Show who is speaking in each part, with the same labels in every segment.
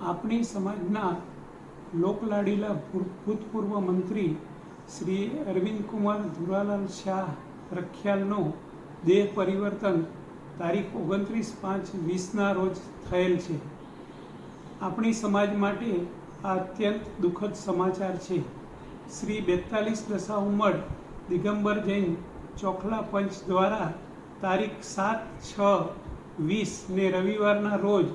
Speaker 1: આપણી સમાજના લોકલાડીલા ભૂતપૂર્વ મંત્રી શ્રી અરવિંદ કુમાર ધુરાલાલ શાહ રખિયાલનો દેહ પરિવર્તન તારીખ 29/5/20ના રોજ થયેલ છે. આપણી સમાજ માટે આ અત્યંત દુઃખદ સમાચાર છે. શ્રી 42 દશા ઉમડ દિગંબર જૈન ચોખલા પંચ દ્વારા તારીખ 7/6/20 ને રવિવારના રોજ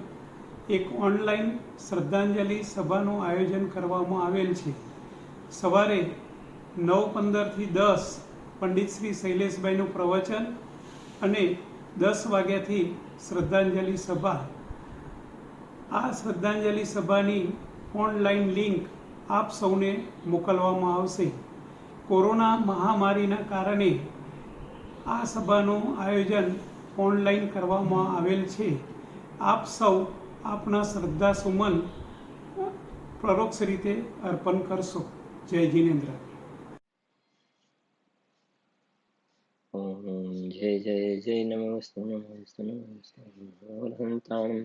Speaker 1: એક ઓનલાઈન શ્રદ્ધાંજલિ સભાનું આયોજન કરવામાં આવેલ છે. સવારે 9:15 થી 10 પંડિત શ્રી શૈલેષભાઈનું પ્રવચન અને 10 વાગ્યાથી શ્રદ્ધાંજલિ સભા. આ શ્રદ્ધાંજલિ સભાની ઓનલાઈન લિંક આપ સૌને મોકલવામાં આવશે. કોરોના મહામારીના કારણે આ સભાનું આયોજન ઓનલાઈન કરવામાં આવેલ છે. આપ સૌ આપના શ્રદ્ધા સુમન પરોક્ષ રીતે અર્પણ કરશો. જય જિનેન્દ્ર.
Speaker 2: જય જય જય નમોસ્તુ નમોસ્તુ નમોસ્તુ હંતાણમ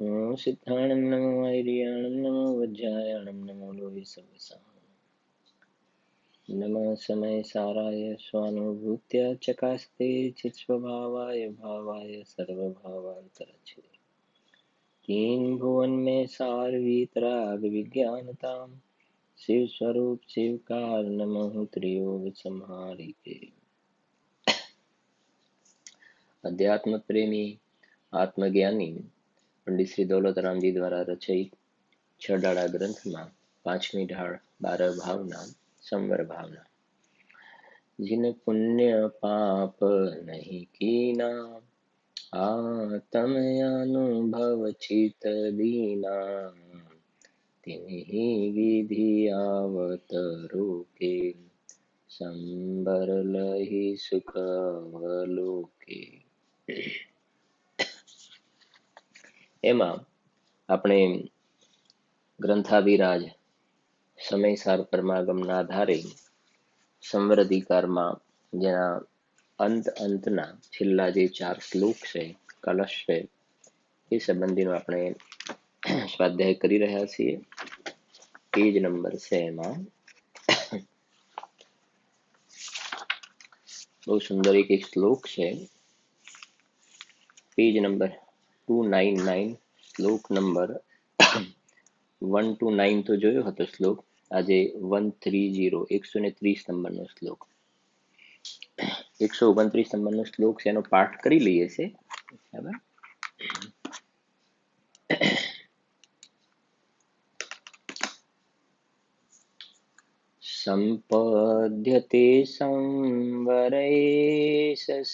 Speaker 2: નમો સિદ્ધાણમ નમો વૈર્યાણમ નમો વજ્રાયાણમ નમો લોહી સવસાણમ નમઃ સમય સારાય સ્વાનુભૂત્ય ચકાસ્તે ચિત સ્વભાવાય ભાવાય સર્વભાવાંતરછે तीन भुवन में सार वीतराग विज्ञानता शिव स्वरूप शिवकार नमः त्रियोग संहारी के. अध्यात्म प्रेमी आत्मज्ञानी पंडित श्री दौलतरामजी द्वारा रचित छडाड़ा ग्रंथ में 5મી ढाળ 12 भावना संवर भावना. जिन पुण्य पाप नहीं कीना आत्म अनुभव चित दीना तिन्हि विधि आवत रोके संबर लहि सुख अवलोके. એમાં આપણે ગ્રંથાધિરાજ સમયસાર પરમાગમના આધારે સંવરાધિકારમાં જેના અંતના છેલ્લા જે 4 શ્લોક છે, કલશ છે, એ સંબંધીનો આપણે સ્વાધ્યાય કરી રહ્યા છીએ. પેજ નંબર છે એમાં બહુ સુંદર એક શ્લોક છે. પેજ નંબર 299, શ્લોક નંબર 129 તો જોયો હતો શ્લોક. આજે 130 130 નંબરનો શ્લોક, 129 નંબરનો શ્લોક છે, એનો પાઠ કરી લઈએ છે. બરાબર. સંપદ્યતે સંવરેશ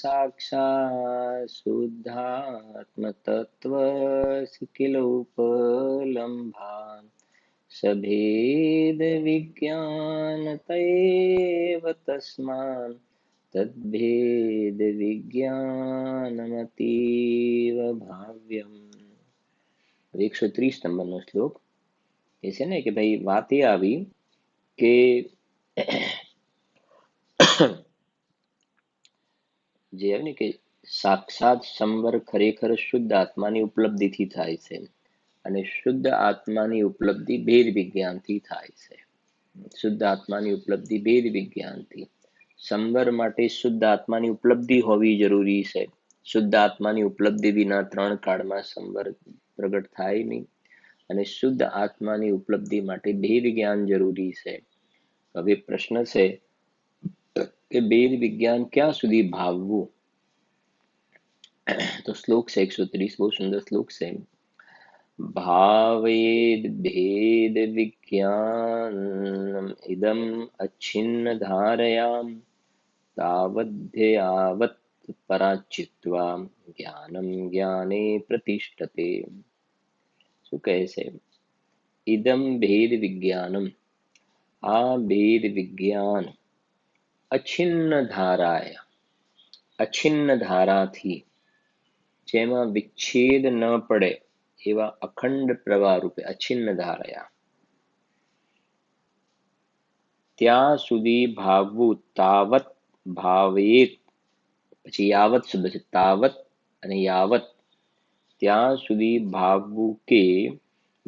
Speaker 2: સાક્ષાત શુદ્ધાત્મ તત્વ કિલ ઉપલંભાન સભેદ વિજ્ઞાન તૈવ તસ્માન તદ્ભેદ વિજ્ઞાનમતીવ ભાવ્યમ. 130 નંબરનો શ્લોક એ છે ને કે ભાઈ વાત એ આવી કે જે ને કે સાક્ષાત સંવર ખરેખર શુદ્ધ આત્માની ઉપલબ્ધિથી થાય છે, અને શુદ્ધ આત્માની ઉપલબ્ધિ ભેદ વિજ્ઞાનથી થાય છે. શુદ્ધ આત્માની ઉપલબ્ધિ ભેદ વિજ્ઞાનથી. સંવર માટે શુદ્ધ આત્માની ઉપલબ્ધિ હોવી જરૂરી છે. શુદ્ધ આત્માની ઉપલબ્ધિ વિના 3 કાળમાં સંવર પ્રગટ થાય નહીં, અને શુદ્ધ આત્માની ઉપલબ્ધિ માટે ભેદ જ્ઞાન જરૂરી છે. હવે પ્રશ્ન છે કે ભેદ વિજ્ઞાન ક્યાં સુધી ભાવવું? તો શ્લોક છે 130, બહુ સુંદર શ્લોક છે. ભાવેદ ભેદ વિજ્ઞાન ઇદમ અચ્છિન્ન ધારયામ તાવદ્ધયાવત પરાચિત્વા જ્ઞાનમ જ્ઞાને પ્રતિષ્ઠતે. શું કહે છે? ઇદમ ભેદ વિજ્ઞાનમ, આ ભેદ વિજ્ઞાન અછિન્ન ધારાય, અછિન્ન ધારાથી, જેમાં વિચ્છેદ ન પડે એવા અખંડ પ્રવાહ રૂપે અછિન્ન ધારયા, ત્યાં સુધી ભાવવું. તાવત ભાવેત, પછી યાવત શબ્દ છે, તાવત અને યાવત, ત્યાં સુધી ભાવવું કે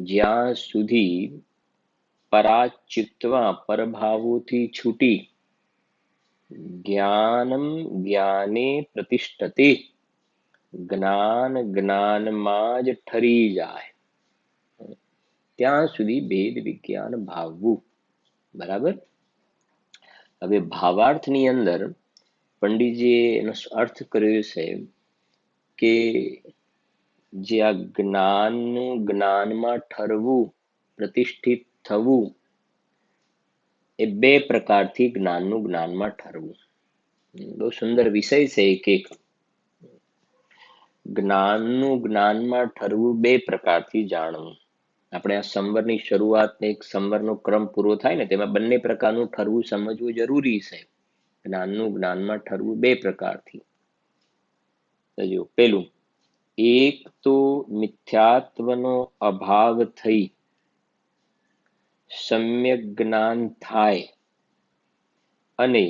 Speaker 2: જ્યાં સુધી પરાચિત્વા પરભાવોથી છૂટી જ્ઞાનમ જ્ઞાને પ્રતિષ્ઠતે, જ્ઞાન જ્ઞાનમાં જ ઠરી જાય, ત્યાં સુધી ભેદ વિજ્ઞાન ભાવવું. બરાબર. હવે ભાવાર્થની અંદર પંડિતજીએ એનો અર્થ કર્યો છે કે જે આ જ્ઞાનનું જ્ઞાનમાં ઠરવું, પ્રતિષ્ઠિત થવું, એ બે પ્રકારથી જ્ઞાનનું જ્ઞાનમાં ઠરવું. બહુ સુંદર વિષય છે. એક જ્ઞાનનું જ્ઞાનમાં ઠરવું બે પ્રકારથી જાણવું. આપણે આ સંવરની શરૂઆત, એક સંવરનો ક્રમ પૂરો થાય ને તેમાં બંને પ્રકારનું ઠરવું સમજવું જરૂરી છે. જ્ઞાનનું જ્ઞાનમાં ઠરવું બે પ્રકારથી. જો પેલું, એક તો મિથ્યાત્વનો અભાવ થઈ સમ્યક જ્ઞાન થાય અને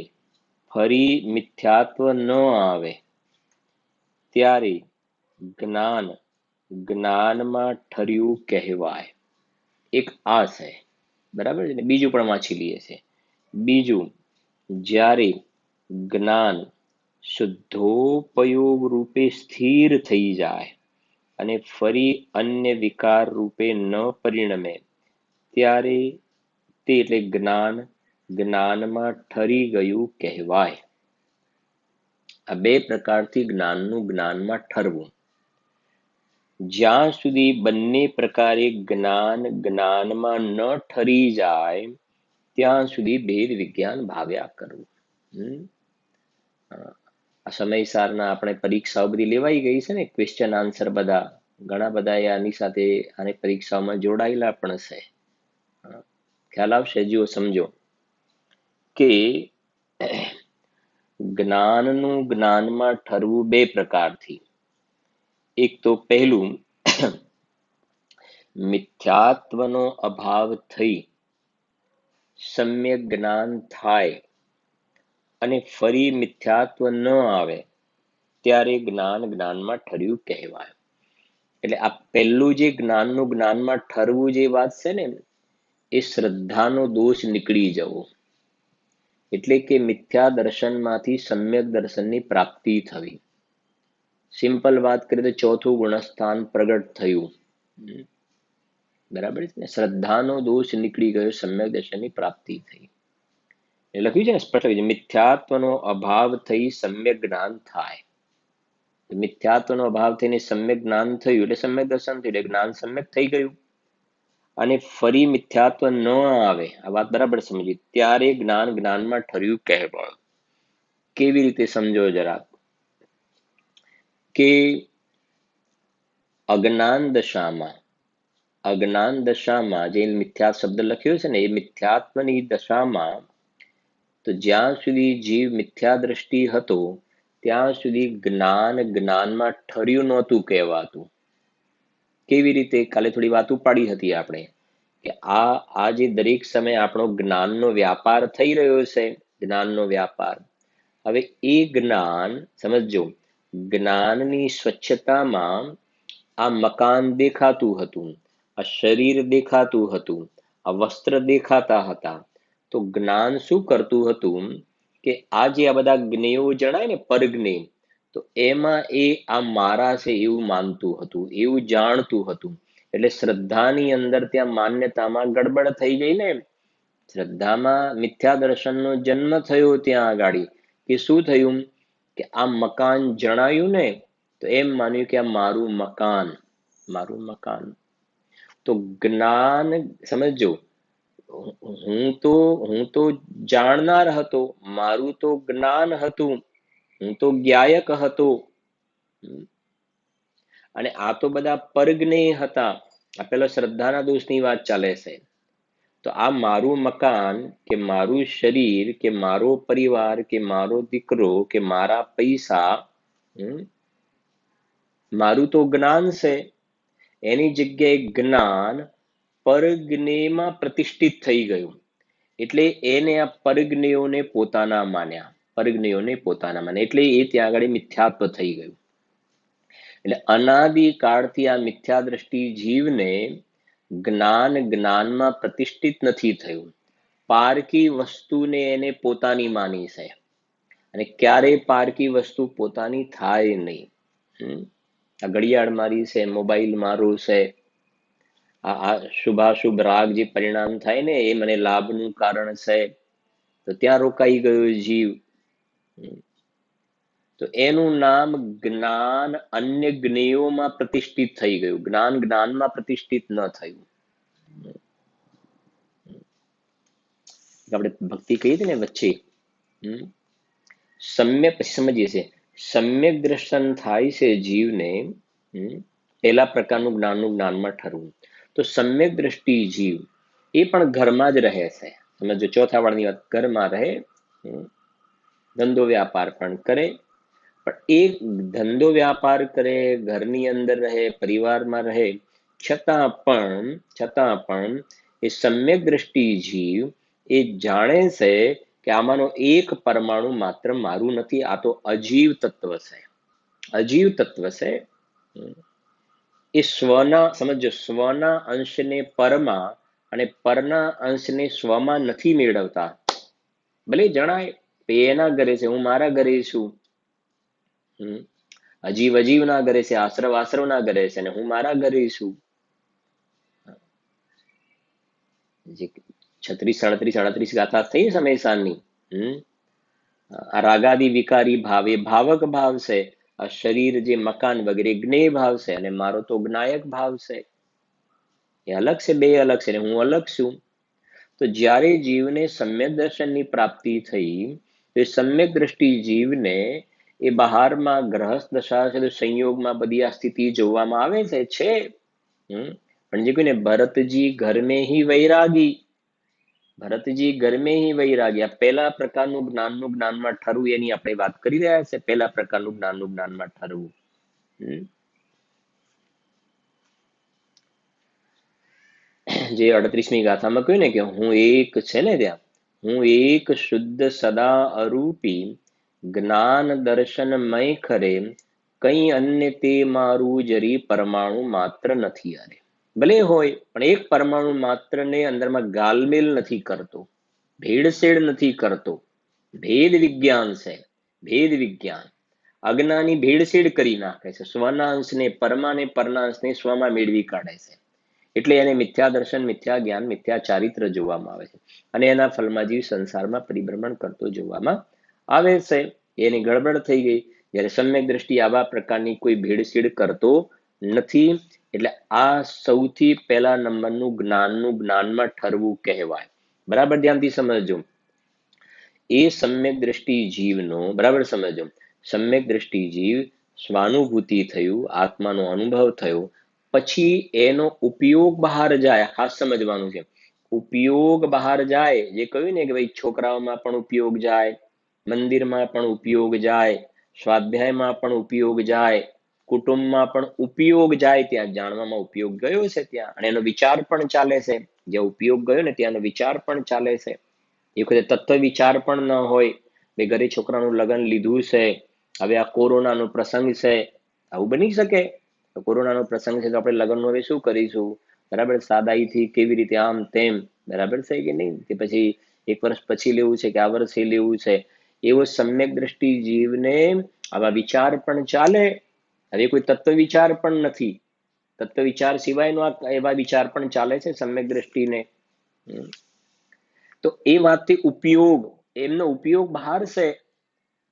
Speaker 2: ફરી મિથ્યાત્વ ન આવે ત્યારે જ્ઞાન જ્ઞાનમાં ઠર્યું કહેવાય. એક આ છે. બરાબર છે ને. બીજું પણ વાંચી લઈએ છે. બીજું, જ્યારે જ્ઞાન શુદ્ધોપયોગ રૂપે સ્થિર થઈ જાય અને ફરી અન્ય વિકાર રૂપે ન પરિણમે ત્યારે તે એટલે જ્ઞાન જ્ઞાનમાં ઠરી ગયું કહેવાય. આ બે પ્રકારથી જ્ઞાનનું જ્ઞાનમાં ઠરવું. જ્યાં સુધી બંને પ્રકારે જ્ઞાન જ્ઞાનમાં ન ઠરી જાય ત્યાં સુધી ભેદ વિજ્ઞાન ભાવ્યા કરવું. આ સમયસારના આપણે પરીક્ષાઓ બધી લેવાઈ ગઈ છે ને, ક્વેશ્ચન આન્સર બધા ઘણા બધા આની સાથે આની પરીક્ષાઓમાં જોડાયેલા પણ છે. ખ્યાલ આવશે. જુઓ, સમજો કે જ્ઞાનનું જ્ઞાનમાં ઠરવું બે પ્રકારથી. એક તો પહેલું, મિથ્યાત્વનો અભાવ થઈ સમ્યક જ્ઞાન થાય અને ફરી મિથ્યાત્વ ન આવે ત્યારે જ્ઞાન જ્ઞાનમાં ઠર્યું કહેવાય. એટલે આ પહેલું જે જ્ઞાનનું જ્ઞાનમાં ઠરવું જે વાત છે ને, એ શ્રદ્ધાનો દોષ નીકળી જવો. એટલે કે મિથ્યા દર્શનમાંથી સમ્યક દર્શનની પ્રાપ્તિ થવી. સિમ્પલ વાત કરીએ તો ચોથું ગુણસ્થાન પ્રગટ થયું. બરાબર છે ને. શ્રદ્ધાનો દોષ નીકળી ગયો, સમ્યક દર્શનની પ્રાપ્તિ થઈ. એ લખ્યું છે ને, સ્પષ્ટ લખ્યું છે, મિથ્યાત્વનો અભાવ થઈ સમ્યક જ્ઞાન થાય. મિથ્યાત્વનો અભાવ થઈને સમ્યક જ્ઞાન થયું એટલે સમ્યક દર્શન થયું, એટલે જ્ઞાન સમ્યક થઈ ગયું. અને ફરી મિથ્યાત્વ ન આવે, આ વાત બરાબર સમજી, ત્યારે જ્ઞાન જ્ઞાનમાં ઠર્યું કહેવાય. કેવી રીતે સમજો જરાક. કે અજ્ઞાન દશામાં જે મિથ્યા શબ્દ લખ્યો છે ને, એ મિથ્યાત્વની દશામાં તો જ્યાં સુધી જીવ મિથ્યા દ્રષ્ટિ હતો ત્યાં સુધી જ્ઞાન જ્ઞાનમાં ઠર્યું નહોતું કહેવાતું. કેવી રીતે? કાલે થોડી વાત ઉપાડી હતી આપણે કે આ જે દરેક સમયે આપણો જ્ઞાનનો વ્યાપાર થઈ રહ્યો છે, જ્ઞાનનો વ્યાપાર, હવે એ જ્ઞાન સમજો, જ્ઞાનની સ્વચ્છતામાં આ મકાન દેખાતું હતું, આ શરીર દેખાતું હતું, આ વસ્ત્ર દેખાતા હતા. તો જ્ઞાન શું કરતું હતું કે આ જે આ બધા જ્ઞેયો જણાય ને, પરજ્ઞેય, તો એમાં એ આ મારા છે એવું માનતું હતું, એવું જાણતું હતું. એટલે શ્રદ્ધાની અંદર ત્યાં માન્યતામાં ગડબડ થઈ ગઈ ને. શ્રદ્ધામાં મિથ્યા દર્શનનો જન્મ થયો ત્યાં આગળ. કે શું થયું કે આ મકાન જણાયું ને, તો એમ માન્યું કે આ મારું મકાન, મારું મકાન. તો જ્ઞાન સમજો, હું તો જાણનાર હતો, મારું તો જ્ઞાન હતું, હું તો જ્ઞાયક હતો, અને આ તો બધા પરજ્ઞેય હતા. આ પેલો શ્રદ્ધાના દોષની વાત ચાલે છે. તો આ મારું મકાન કે મારું શરીર કે મારો પરિવાર કે મારો દીકરો કે મારા પૈસા, મારું તો જ્ઞાન છે. એની જગ્યાએ જ્ઞાન પરજ્ઞેયમાં પ્રતિષ્ઠિત થઈ ગયું. એટલે એને આ પરજ્ઞેયોને પોતાના માન્યા, પરજ્ઞેયોને પોતાના માન્યા. એટલે એ ત્યાં આગળ મિથ્યાત્વ થઈ ગયું. એટલે અનાદિ કાળથી આ મિથ્યા દ્રષ્ટિ જીવને જ્ઞાન જ્ઞાનમાં પ્રતિષ્ઠિત નથી થયું, પારકી વસ્તુને એને પોતાની માની છે, અને ક્યારેય પારકી વસ્તુ પોતાની થાય નહીં. આ ઘડિયાળ મારી છે, મોબાઈલ મારો છે, આ શુભાશુભ રાગ જે પરિણામ થાય ને એ મને લાભનું કારણ છે, તો ત્યાં રોકાઈ ગયો જીવ. તો એનું નામ જ્ઞાન અન્ય જ્ઞેયોમાં પ્રતિષ્ઠિત થઈ ગયું, જ્ઞાન જ્ઞાનમાં પ્રતિષ્ઠિત ન થયું. આપણે ભક્તિ કહીએ છીએ ને વચ્ચે, સમ્યક સમજીએ છીએ, સમ્યક દર્શન થાય છે જીવને. પહેલા પ્રકારનું જ્ઞાનનું જ્ઞાનમાં ઠરવું. તો સમ્યક દ્રષ્ટિ જીવ એ પણ ઘરમાં જ રહે છે. સમજો, ચોથા વાળની વાત, ઘરમાં રહે, ધંધો વ્યાપાર પણ કરે, પણ એ ધંધો વ્યાપાર કરે, ઘરની અંદર રહે, પરિવારમાં રહે, છતાં પણ એ સમ્યક દ્રષ્ટિ જીવ એ જાણે છે કે આમાંનો એક પરમાણુ માત્ર મારું નથી, આ તો અજીવ તત્વ છે. અજીવ તત્વ છે. એ સ્વના, સમજો, સ્વના અંશને પરમાં અને પરના અંશને સ્વમાં નથી મેળવતા. ભલે જણાય એના ઘરે છે, હું મારા ઘરે છું. અજીવ અજીવના ઘરે છે, આશ્રવ આશ્રવના ઘરે છે, અને હું મારા ઘરે છું. 36, 37 ગાથા થઈ સમયસાની. આ રાગાદી વિકારી ભાવ એ ભાવક ભાવ છે. આ શરીર જે મકાન વગેરે જ્ઞેય ભાવ છે, અને મારો તો જ્ઞાયક ભાવ છે. એ અલગ છે, બે અલગ છે, અને હું અલગ છું. તો જ્યારે જીવને સમ્યક દર્શનની પ્રાપ્તિ થઈ, તો એ સમ્યક દ્રષ્ટિ જીવને એ બહારમાં ગ્રહસ્થ દશા છે, તો સંયોગમાં બધી આ સ્થિતિ જોવામાં આવે છે. પણ જે કોઈને ભરતજી ઘર મેં હી વૈરાગી, ભરતજી ઘર મેં હી વૈરાગી, આ પહેલા પ્રકારનું જ્ઞાનનું જ્ઞાનમાં ઠરવું, એની આપણે વાત કરી રહ્યા છે. પહેલા પ્રકારનું જ્ઞાનનું જ્ઞાનમાં ઠરવું. જે 38મી ગાથામાં કહ્યું ને કે હું એક છે ને, ત્યાં હું એક શુદ્ધ સદા અરૂપી જ્ઞાન દર્શનમય ખરે, કઈ અન્ય તે મારું જરી પરમાણુ માત્ર નથી. અરે ભલે હોય, પણ એક પરમાણુ માત્ર ને અંદરમાં ગાલમેલ નથી કરતો, ભેળસેળ નથી કરતો. ભેદ વિજ્ઞાન છે, ભેદ વિજ્ઞાન. અજ્ઞાની ભેળસેળ કરી નાખે છે, સ્વના અંશને પરમાં ને પરના અંશને સ્વમાં મેળવી કાઢે છે. એટલે એને મિથ્યા દર્શન, મિથ્યા જ્ઞાન, મિથ્યા ચારિત્ર જોવામાં આવે છે, અને એના ફલમાં જીવ સંસારમાં પરિભ્રમણ કરતો જોવામાં આવે છે. એની ગડબડ થઈ ગઈ. જ્યારે સમ્યક દ્રષ્ટિ આવા પ્રકારની કોઈ ભેળસેળ કરતો નથી. એટલે આ સૌથી પહેલા નંબરનું જ્ઞાનનું જ્ઞાનમાં ઠરવું કહેવાય. બરાબર ધ્યાનથી સમજો. એ સમ્યક દ્રષ્ટિ જીવનો, બરાબર સમજો, સમ્યક દ્રષ્ટિ જીવ સ્વાનુભૂતિ થયું, આત્માનો અનુભવ થયો, પછી એનો ઉપયોગ બહાર જાય. ખાસ સમજવાનું છે, ઉપયોગ બહાર જાય. જે કહ્યું ને કે ભાઈ છોકરાઓમાં પણ ઉપયોગ જાય, મંદિરમાં પણ ઉપયોગ જાય, સ્વાધ્યાયમાં પણ ઉપયોગ જાય, કુટુંબમાં પણ ઉપયોગ જાય. ત્યાં જાણવામાં ઉપયોગ ગયો છે ત્યાં, અને એનો વિચાર પણ ચાલે છે. જ્યાં ઉપયોગ ગયો ને ત્યાંનો વિચાર પણ ચાલે છે. એ વખતે તત્વ વિચાર પણ ન હોય. બે ઘરે છોકરાનું લગ્ન લીધું છે, હવે આ કોરોનાનો પ્રસંગ છે, આવું બની શકે? કોરોનાનો પ્રસંગ છે તો આપણે લગ્નનું હવે શું કરીશું? બરાબર, સાદાઈથી કેવી રીતે આમ તેમ, બરાબર છે કે નહીં? કે પછી 1 વર્ષ પછી લેવું છે કે આ વર્ષે લેવું છે? એવો સમ્યક દ્રષ્ટિ જીવને આવા વિચાર પણ ચાલે. હવે કોઈ તત્વ વિચાર પણ નથી, તત્વ વિચાર સિવાયનો એવા વિચાર પણ ચાલે છે સમ્યક દ્રષ્ટિને. તો એ વાતથી ઉપયોગ, એમનો ઉપયોગ બહાર છે.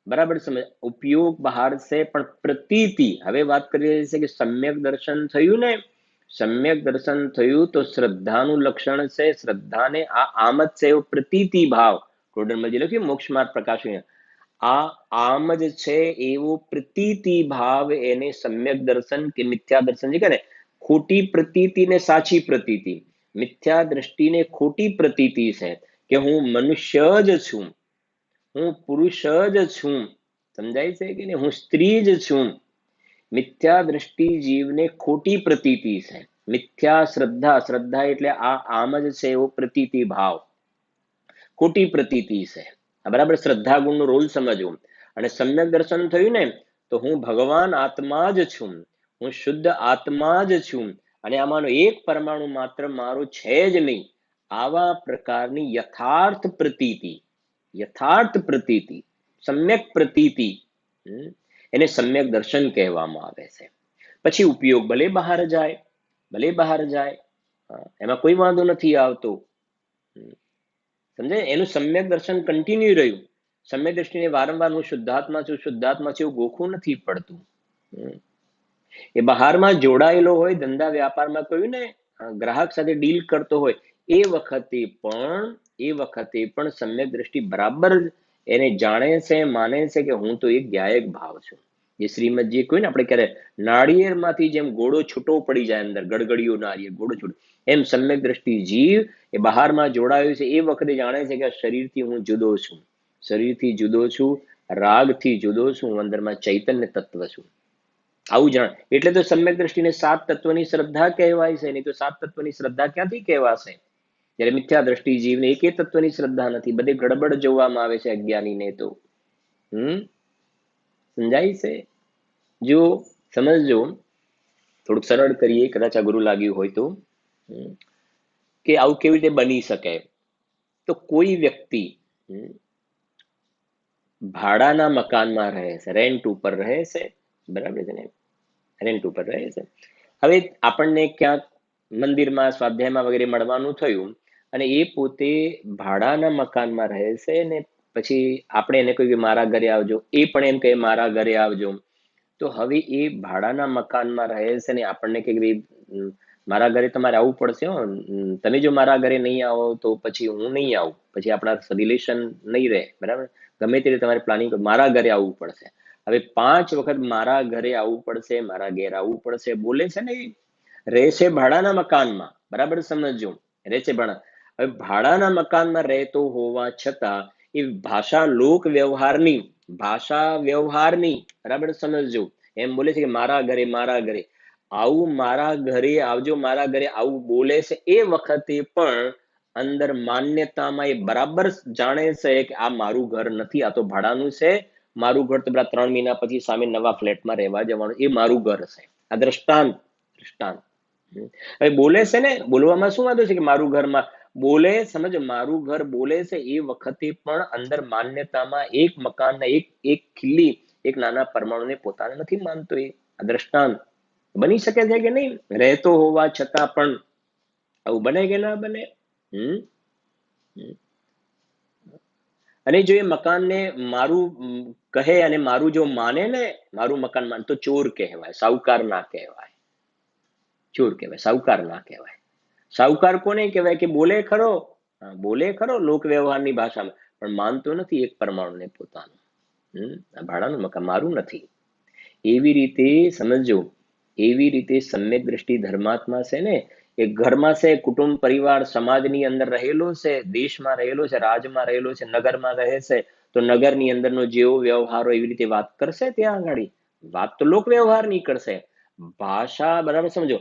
Speaker 2: બરાબર સમજ, ઉપયોગ બહાર છે, પણ પ્રતીતિ. હવે વાત કરી રહી છે કે સમ્યક દર્શન થયું ને, સમ્યક દર્શન થયું તો શ્રદ્ધાનું લક્ષણ છે. શ્રદ્ધાને આ આમ જ છે એવો પ્રતીતિ ભાવ, ટોડરમાં જે લખ્યું મોક્ષ માર્ગ પ્રકાશ, આ આમ જ છે એવો પ્રતીતિ ભાવ, એને સમ્યક દર્શન કે મિથ્યા દર્શન જે કહે ને, ખોટી પ્રતીતિ ને સાચી પ્રતીતિ. મિથ્યા દ્રષ્ટિને ખોટી પ્રતીતિ છે કે હું મનુષ્ય જ છું, હું પુરુષ જ છું. સમજાય છે કે નહીં? હું સ્ત્રી જ છું. મિથ્યા દ્રષ્ટિ જીવને ખોટી પ્રતીતિ છે. મિથ્યા શ્રદ્ધા, શ્રદ્ધા એટલે આ આમ જ છે એવો પ્રતીતિ ભાવ, ખોટી પ્રતીતિ છે. બરાબર, શ્રદ્ધા ગુણનો રોલ સમજવું. અને સમ્યક દર્શન થયું ને તો હું ભગવાન આત્મા જ છું, હું શુદ્ધ આત્મા જ છું. અને આમાંનો એક પરમાણુ માત્ર મારો છે જ નહીં. આવા પ્રકારની યથાર્થ પ્રતીતિ, સમ્યક પ્રતીતિ, એને સમ્યક દર્શન કહેવામાં આવે છે. પછી ઉપયોગ ભલે બહાર જાય, એમાં કોઈ વાંધો નથી આવતો. સમજે, એનું સમ્યક દર્શન કન્ટિન્યુ રહ્યું. સમ્યક દ્રષ્ટિને વારંવાર હું શુદ્ધાત્મા છું એવું ગોખવું નથી પડતું. એ બહારમાં જોડાયેલો હોય, ધંધા વ્યાપારમાં કહ્યું ને, ગ્રાહક સાથે ડીલ કરતો હોય, એ વખતે પણ સમ્યક દ્રષ્ટિ બરાબર એને જાણે છે, માને છે કે હું તો એક ગાયક ભાવ છું. જે શ્રીમદજી કહ્યું ને, આપણે ક્યારે નાળિયેરમાંથી જેમ ગોળો છૂટો પડી જાય, અંદર ગડગડિયો નાળિયેર ગોળો છૂટો, એમ સમ્યક દ્રષ્ટિ જીવ એ બહારમાં જોડાયો છે એ વખતે જાણે છે કે આ શરીરથી હું જુદો છું, રાગથી જુદો છું, અંદરમાં ચૈતન્ય તત્વ છું, આવું જાણ. એટલે તો સમ્યક દ્રષ્ટિને 7 તત્વની શ્રદ્ધા કહેવાય છે. નહીં તો 7 તત્વની શ્રદ્ધા ક્યાંથી કહેવાશે? જ્યારે મિથ્યા દ્રષ્ટિ જીવને એકે તત્વની શ્રદ્ધા નથી, બધે ગડબડ જોવામાં આવે છે અજ્ઞાનીને. તો સમજાય છે? જો સમજજો, થોડુંક સરળ કરીએ, કદાચ અઘરું લાગ્યું હોય તો, કે આવું કેવી રીતે બની શકે. તો કોઈ વ્યક્તિ ભાડાના મકાનમાં રહે છે, રેન્ટ ઉપર રહે છે, બરાબર છે ને, રેન્ટ ઉપર રહે છે. હવે આપણને ક્યાંક મંદિરમાં, સ્વાધ્યાયમાં વગેરે મળવાનું થયું, અને એ પોતે ભાડાના મકાનમાં રહે છે, ને પછી આપણે એને કહ્યું કે મારા ઘરે આવજો, એ પણ એમ કહે મારા ઘરે આવજો. તો હવે એ ભાડાના મકાનમાં રહે છે ને આપણને કે મારા ઘરે તમારે આવવું પડશે, તમે જો મારા ઘરે નહીં આવો તો પછી હું નહીં આવું, પછી આપણા રિલેશન નહીં રહે, બરાબર? ગમે તે રીતે તમારે પ્લાનિંગ, મારા ઘરે આવવું પડશે. હવે 5 વખત મારા ઘરે આવવું પડશે, મારા ઘેર આવવું પડશે બોલે છે ને, રહે છે ભાડાના મકાનમાં, બરાબર સમજો, રહે છે ભાડા. હવે ભાડાના મકાનમાં રહેતો હોવા છતાં એ ભાષા લોક વ્યવહારની, બરાબર સમજો, એમ બોલે છે કે મારા ઘરે આવું, મારા ઘરે આવજો, મારા ઘરે આવું બોલે છે. એ વખતે પણ અંદર માન્યતામાં એ બરાબર જાણે છે કે આ મારું ઘર નથી, આ તો ભાડાનું છે. મારું ઘર તો 3 મહિના પછી સામે નવા ફ્લેટમાં રહેવા જવાનું, એ મારું ઘર છે. આ દ્રષ્ટાંત. હવે બોલે છે ને, બોલવામાં શું વાંધો છે કે મારું ઘરમાં બોલે, સમજો, મારું ઘર બોલે છે, એ વખતે પણ અંદર માન્યતામાં એક મકાનના એક ખીલ્લી, એક નાના પરમાણુને પોતાને નથી માનતો. એ દ્રષ્ટાંત બની શકે છે કે નહીં? રહેતો હોવા છતાં પણ આવું બને કે ના બને? અને જો એ મકાનને મારું કહે અને મારું જો માને ને, મારું મકાન માને, તો ચોર કહેવાય, સાહુકાર ના કહેવાય. ચોર કહેવાય, સાહુકાર ના કહેવાય. સાહુકાર કોને કહેવાય? કે બોલે ખરો લોક વ્યવહારની ભાષામાં, પણ માનતો નથી એક પરમાણુને પોતાનું. ભાડાનું મકાન મારું નથી. એવી રીતે સમજો, એવી રીતે સમ્યક દ્રષ્ટિ ધર્માત્મા છે ને, એ ઘરમાં છે, કુટુંબ પરિવાર સમાજની અંદર રહેલો છે, દેશમાં રહેલો છે, રાજ્યમાં રહેલો છે, નગરમાં રહે છે, તો નગરની અંદરનો જેવો વ્યવહાર હોય એવી રીતે વાત કરશે. ત્યાં આગળ વાત તો લોક વ્યવહારની કરશે. ભાષા, બરાબર સમજો,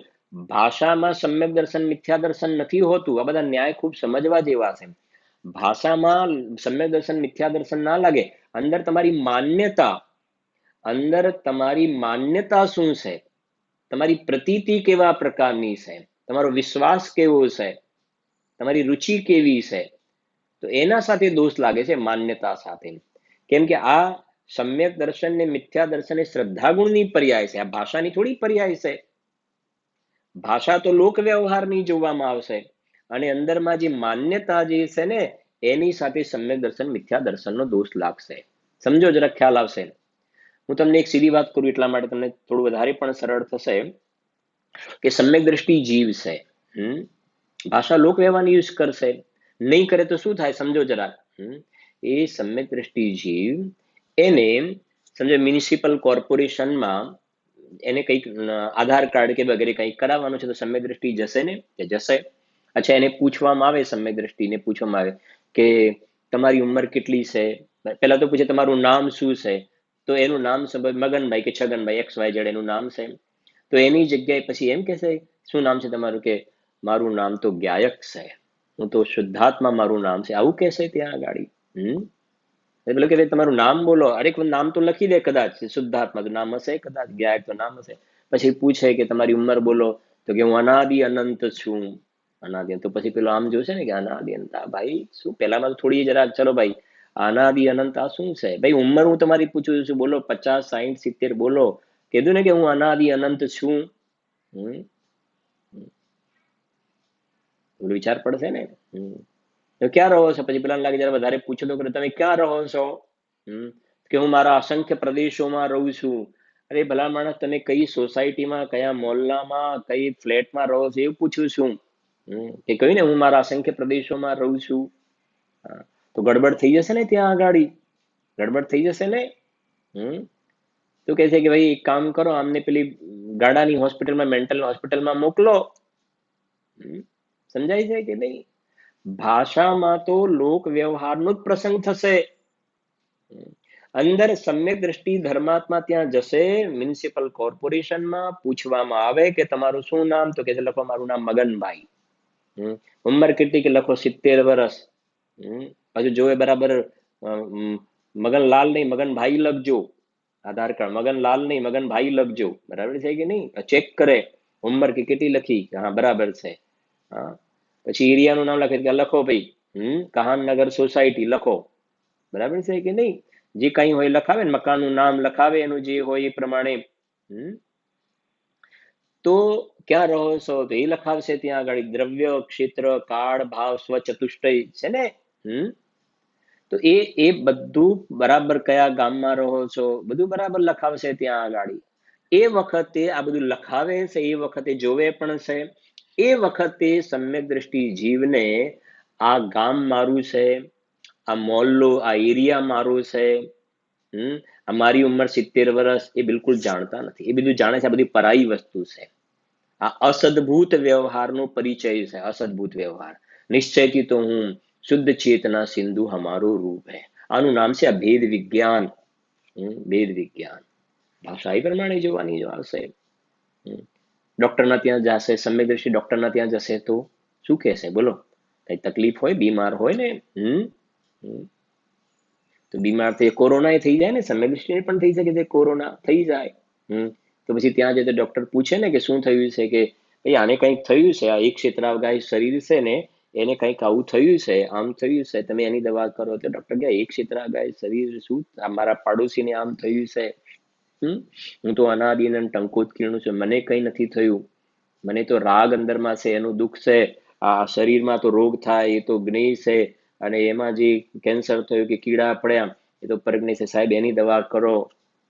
Speaker 2: ભાષામાં સમ્યક દર્શન મિથ્યા દર્શન નથી હોતું. આ બધા ન્યાય ખૂબ સમજવા જેવા છે. ભાષામાં સમ્યક દર્શન મિથ્યા દર્શન ના લાગે. અંદર તમારી માન્યતા શું છે, તમારી પ્રતીતિ કેવા પ્રકારની છે, તમારો વિશ્વાસ કેવો છે, તમારી રુચિ કેવી છે, તો એના સાથે દોષ લાગે છે, માન્યતા સાથે. કેમ કે આ સમ્યક દર્શન ને મિથ્યા દર્શન એ શ્રદ્ધા ગુણની પર્યાય છે, આ ભાષાની થોડી પર્યાય છે. ભાષા તો લોક વ્યવહારની જોવામાં આવશે, અને અંદરમાં જે માન્યતા જે છે ને, એની સાથે સમ્યક દર્શન મિથ્યા દર્શનનો દોષ લાગશે. સમજો, જરા ખ્યાલ આવશે. હું તમને એક સીધી વાત કરું એટલા માટે તમને થોડું વધારે પણ સરળ થશે કે સમ્યક દ્રષ્ટિ જીવ છે, ભાષા લોક વ્યવહારની યુઝ કરશે, નહીં કરે તો શું થાય સમજો જરા. એ સમ્યક દ્રષ્ટિ જીવ એને સમજો મ્યુનિસિપલ કોર્પોરેશનમાં એને કંઈક આધાર કાર્ડ કે વગેરે કંઈક કરાવવાનું છે, તો સમ્યક દ્રષ્ટિ જશે ને? જશે. અચ્છા, એને પૂછવામાં આવે, સમ્યક દ્રષ્ટિને પૂછવામાં આવે કે તમારી ઉંમર કેટલી છે. પહેલા તો પૂછે તમારું નામ શું છે, તો એનું નામ મગનભાઈ કે છગનભાઈ XYZ એનું નામ છે. તો એની જગ્યાએ પછી એમ કહેશે શું નામ છે તમારું? કે મારું નામ તો ગાયક છે, હું તો શુદ્ધાત્મા મારું નામ છે, આવું કહેશે ત્યાં આગળ. એટલે કે તમારું નામ બોલો. અરે નામ તો લખી દે, કદાચ શુદ્ધાત્મા તો નામ હશે, કદાચ ગાયક તો નામ હશે. પછી પૂછે કે તમારી ઉંમર બોલો, તો કે હું અનાદિ અનંત છું. અનાદિ તો પછી પેલો આમ જોશે ને કે અનાદિ અનંત, ભાઈ શું પેલામાં તો થોડી જરા ચલો ભાઈ અનાદિ અનંત આ શું છે ભાઈ? ઉંમર હું તમારી પૂછું છું, બોલો 50, 60, 70 બોલો. કીધું ને કે હું અનાદિ અનંત છું. વિચાર પડશે ને. તો ક્યાં રહો છો? પછી પેલા લાગે જરા વધારે પૂછો તો તમે ક્યાં રહો છો? કે હું મારા અસંખ્ય પ્રદેશોમાં રહું છું. અરે ભલા માણસ, તમે કઈ સોસાયટીમાં, કયા મોહલ્લામાં, કઈ ફ્લેટમાં રહો છો એવું પૂછું છું. કે કહ્યું ને હું મારા અસંખ્ય પ્રદેશોમાં રહું છું. તો ગડબડ થઈ જશે ને ત્યાં આગળ, ગડબડ થઈ જશે ને. તો કહે છે કે ભાઈ એક કામ કરો, આમને પેલી ગાડાની હોસ્પિટલમાં, મેન્ટલ હોસ્પિટલમાં મોકલો. સમજાય છે કે નહીં? ભાષામાં તો લોક વ્યવહારનો જ પ્રસંગ થશે. અંદર સમ્યક દ્રષ્ટિ ધર્માત્મા ત્યાં જશે, મ્યુનિસિપલ કોર્પોરેશનમાં પૂછવામાં આવે કે તમારું શું નામ? તો કે છે લખો મારું નામ મગનભાઈ. ઉંમર કેટલી? કે લખો 70 વર્ષ. હજુ જોવે બરાબર મગનલાલ નહીં મગનભાઈ લખજો. આધાર કાર્ડ મગનલાલ નહીં મગનભાઈ લખજો. બરાબર છે કે નહીં? ચેક કરે ઉંમર કે કેટલી લખી, હા બરાબર છે. હા, પછી એરિયાનું નામ લખે કે લખો ભાઈ કહાનનગર સોસાયટી લખો. બરાબર છે કે નહીં? જે કઈ હોય લખાવે ને, મકાનનું નામ લખાવે, એનું જે હોય એ પ્રમાણે. તો ક્યાં રહો છો તો એ લખાવશે ત્યાં આગળ. દ્રવ્ય, ક્ષેત્ર, કાળ, ભાવ, સ્વ, ચતુષ્ટય છે ને. તો એ બધું બરાબર કયા ગામમાં રહો છો બધું બરાબર લખાવશે ત્યાં આગળ. એ વખતે આ બધું લખાવે છે, એ વખતે જોવે પણ છે. એ વખતે સમ્યક દ્રષ્ટિ જીવને આ ગામ મારું છે, આ મોહલ્લો, આ એરિયા મારું છે, મારી ઉંમર 70 વર્ષ, એ બિલકુલ જાણતા નથી. એ બધું જાણે છે આ બધી પરાઈ વસ્તુ છે. આ અસદભૂત વ્યવહારનો પરિચય છે. અસદભૂત વ્યવહાર. નિશ્ચયથી તો હું શુદ્ધ ચેતના સિંધુ હમારો રૂપ હૈ. આનું નામ છે ભેદ વિજ્ઞાન. ભેદ વિજ્ઞાન ભાષા એ પ્રમાણે જોવાની જો આવશે. ડોક્ટરના ત્યાં જશે, સમ્યક દ્રષ્ટિ ડોક્ટરના ત્યાં જશે તો શું કહેશે બોલો? કઈ તકલીફ હોય, બીમાર હોય ને, તો બીમાર થઈ કોરોના એ થઈ જાય ને, સમ્યક દ્રષ્ટિ પણ થઈ શકે છે, કોરોના થઈ જાય. તો પછી ત્યાં જઈને ડોક્ટર પૂછે ને કે શું થયું છે, કે ભાઈ આને કંઈક થયું છે, આ એક ક્ષેત્રાવગાહી શરીર છે ને એને કંઈક આવું થયું છે, આમ થયું છે, તમે એની દવા કરો. તો ડોક્ટર કહે એક ક્ષેત્રાવગાહી શરીર શું, મારા પાડોશીને આમ થયું છે. હું તો અનાદિ અનંત ટંકોત્કીર્ણ છું, મને કંઈ નથી થયું. મને તો રાગ અંદરમાં છે, એનું દુઃખ છે. આ શરીરમાં તો રોગ થાય એ તો જ્ઞેય છે, અને એમાં જે કેન્સર થયું કે કીડા પડ્યા એ તો પરજ્ઞેય છે. સાહેબ એની દવા કરો.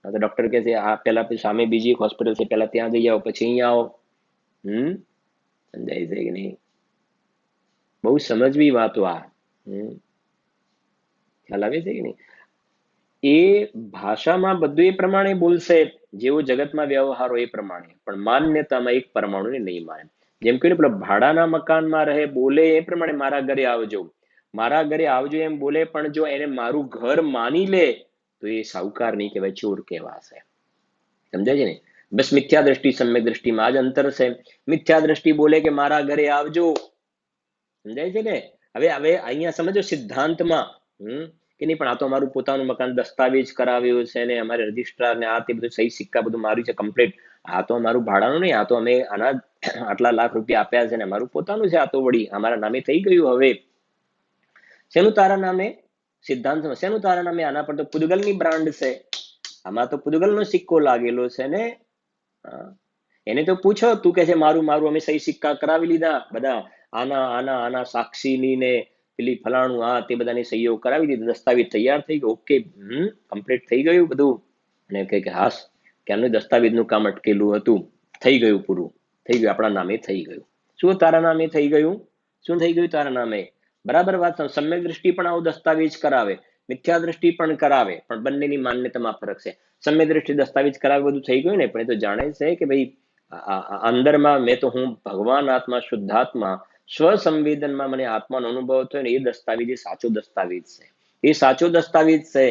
Speaker 2: તો ડોક્ટર કહે છે આ પેલા સામે બીજી એક હોસ્પિટલ છે, પેલા ત્યાં જઈ આવો પછી અહીંયા આવો. સમજાય છે કે નહીં? બહુ સમજવી વાતો આ. ખ્યાલ આવે છે કે નહીં? એ ભાષામાં બધું એ પ્રમાણે બોલશે, જેવો જગતમાં વ્યવહારો એ પ્રમાણે, પણ માન્યતામાં એક પરમાણુને નહીં માને. જેમ કે પેલો ભાડાના મકાનમાં રહે, બોલે એ પ્રમાણે મારા ઘરે આવજો, મારા ઘરે આવજો એમ બોલે, પણ જો એને મારું ઘર માની લે તો એ સાહુકાર નહીં કહેવાય, ચોર કહેવાશે. સમજાય છે ને? બસ મિથ્યા દ્રષ્ટિ સમ્યક દ્રષ્ટિમાં આ જ અંતર છે. મિથ્યા દ્રષ્ટિ બોલે કે મારા ઘરે આવજો, સમજાય છે ને? હવે અહીંયા સમજો સિદ્ધાંતમાં કે નહીં, પણ આ તો અમારું પોતાનું મકાન, દસ્તાવેજ કરાવ્યું છે ને અમારે રજિસ્ટ્રાર ને આ તે બધું સહી સિક્કા બધું માર્યું છે કમ્પ્લીટ. આ તો અમારું ભાડાનું નહીં, આ તો અમે આના આટલા લાખ રૂપિયા આપ્યા છે ને અમારું પોતાનું છે. આ તો વળી અમારા નામે થઈ ગયું. હવે શેનું તારા નામે? સિદ્ધાંતમાં શેનું તારા નામે? આના પર તો પુદગલની બ્રાન્ડ છે, આમાં તો પુદગલનો સિક્કો લાગેલો છે ને. એને તો પૂછો, તું કે છે મારું મારું અમે સહી સિક્કા કરાવી લીધા બધા, આના આના આના સાક્ષીની ને પેલી ફલાણું આ તે બધાની સહીઓ કરાવી દીધી, દસ્તાવેજ તૈયાર થઈ ગયો, ઓકે કમ્પ્લીટ થઈ ગયું બધું. અને કહે કે હાસ કેમનું દસ્તાવેજનું કામ અટકેલું હતું, થઈ ગયું, પૂરું થઈ ગયું, આપણા નામે થઈ ગયું. શું તારા નામે થઈ ગયું? શું થઈ ગયું તારા નામે? બરાબર વાત. સમ્યક દ્રષ્ટિ પણ આવું દસ્તાવેજ કરાવે, મિથ્યા દ્રષ્ટિ પણ કરાવે, પણ બંનેની માન્યતામાં ફરક છે. સમ્યક દ્રષ્ટિ દસ્તાવેજ કરાવે બધું થઈ ગયું ને, પણ એ તો જાણે છે કે ભાઈ અંદરમાં મેં તો હું ભગવાન આત્મા, શુદ્ધાત્મા, સ્વસંવેદનમાં મને આત્માનો અનુભવ થયો ને, એ દસ્તાવેજ એ સાચો દસ્તાવેજ છે. એ સાચો દસ્તાવેજ છે.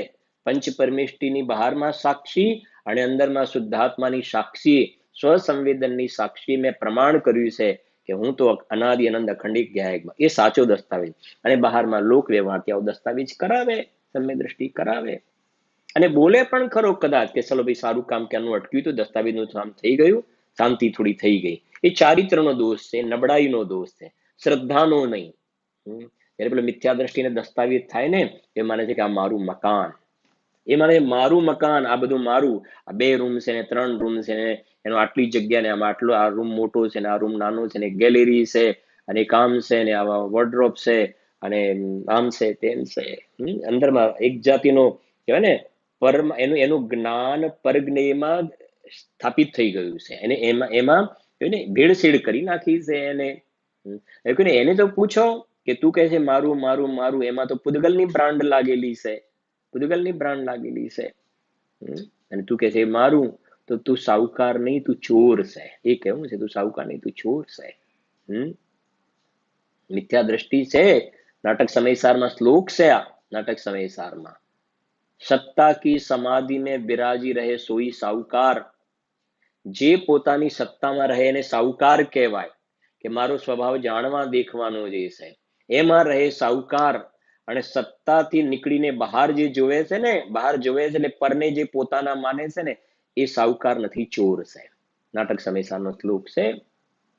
Speaker 2: પંચ પરમેષ્ટિની બહારમાં સાક્ષી અને અંદરમાં શુદ્ધાત્માની સાક્ષી, સ્વસંવેદનની સાક્ષી મેં પ્રમાણ કર્યું છે કે હું તો અનાદિ અનંત અખંડિત જ્ઞાયકમાં. એ સાચો દસ્તાવેજ. અને બહારમાં લોક વ્યવહારથી આવો દસ્તાવેજ કરાવે, સમ્યક દ્રષ્ટિ કરાવે, અને બોલે પણ ખરો કદાચ કે ચલો ભાઈ સારું કામ ક્યાંનું અટક્યું હતું, દસ્તાવેજનું કામ થઈ ગયું, શાંતિ થોડી થઈ ગઈ. એ ચારિત્રનો દોષ છે, નબળાઈનો દોષ છે, શ્રદ્ધાનો નહીં. જ્યારે પેલો મિથ્યા દ્રષ્ટિને દસ્તાવેજ થાય ને, એ માને છે કે આ મારું મકાન, એ માને મારું મકાન, આ બધું મારું, આ 2 રૂમ છે ને 3 રૂમ છે ને એનો આટલી જગ્યા ને આમાં આટલો, આ રૂમ મોટો છે ને આ રૂમ નાનો છે ને ગેલેરી છે અને કામ છે ને આવા વોર્ડરોબ છે અને આમ છે તેમ છે. અંદરમાં એક જાતિનો કહેવાય ને એનું એનું જ્ઞાન પરજ્ઞેયમાં સ્થાપિત થઈ ગયું છે. એને એમાં એમાં ને ભેળસેળ કરી નાખી છે એને. એને તો પૂછો કે તું કહે છે મારું મારું મારું, એમાં તો પૂદગલની બ્રાન્ડ લાગેલી છે, પૂદગલની બ્રાન્ડ લાગેલી છે. અને તું કહે છે મારું, તો તું સાહુકાર નહીં, તું ચોર છે. એ કેવું છે, તું સાહુકાર નહીં, તું ચોર છે. મિથ્યા દ્રષ્ટિ છે. નાટક સમયસારમાં શ્લોક છે, આ નાટક સમયસારમાં, સત્તા કી સમાધિ में બિરાજી રહે સોઈ સાહુકાર. જે પોતાની સત્તામાં રહે એને સાહુકાર કહેવાય, કે મારો સ્વભાવ જાણવા દેખવાનો જે છે, એમાં રહે સાહુકાર. અને સત્તાથી નીકળીને બહાર જે જોવે છે ને, બહાર જોવે છે એટલે પરને જે પોતાના માને છે ને, એ સાહુકાર નથી, ચોર છે. નાટક સમયસારનો શ્લોક છે,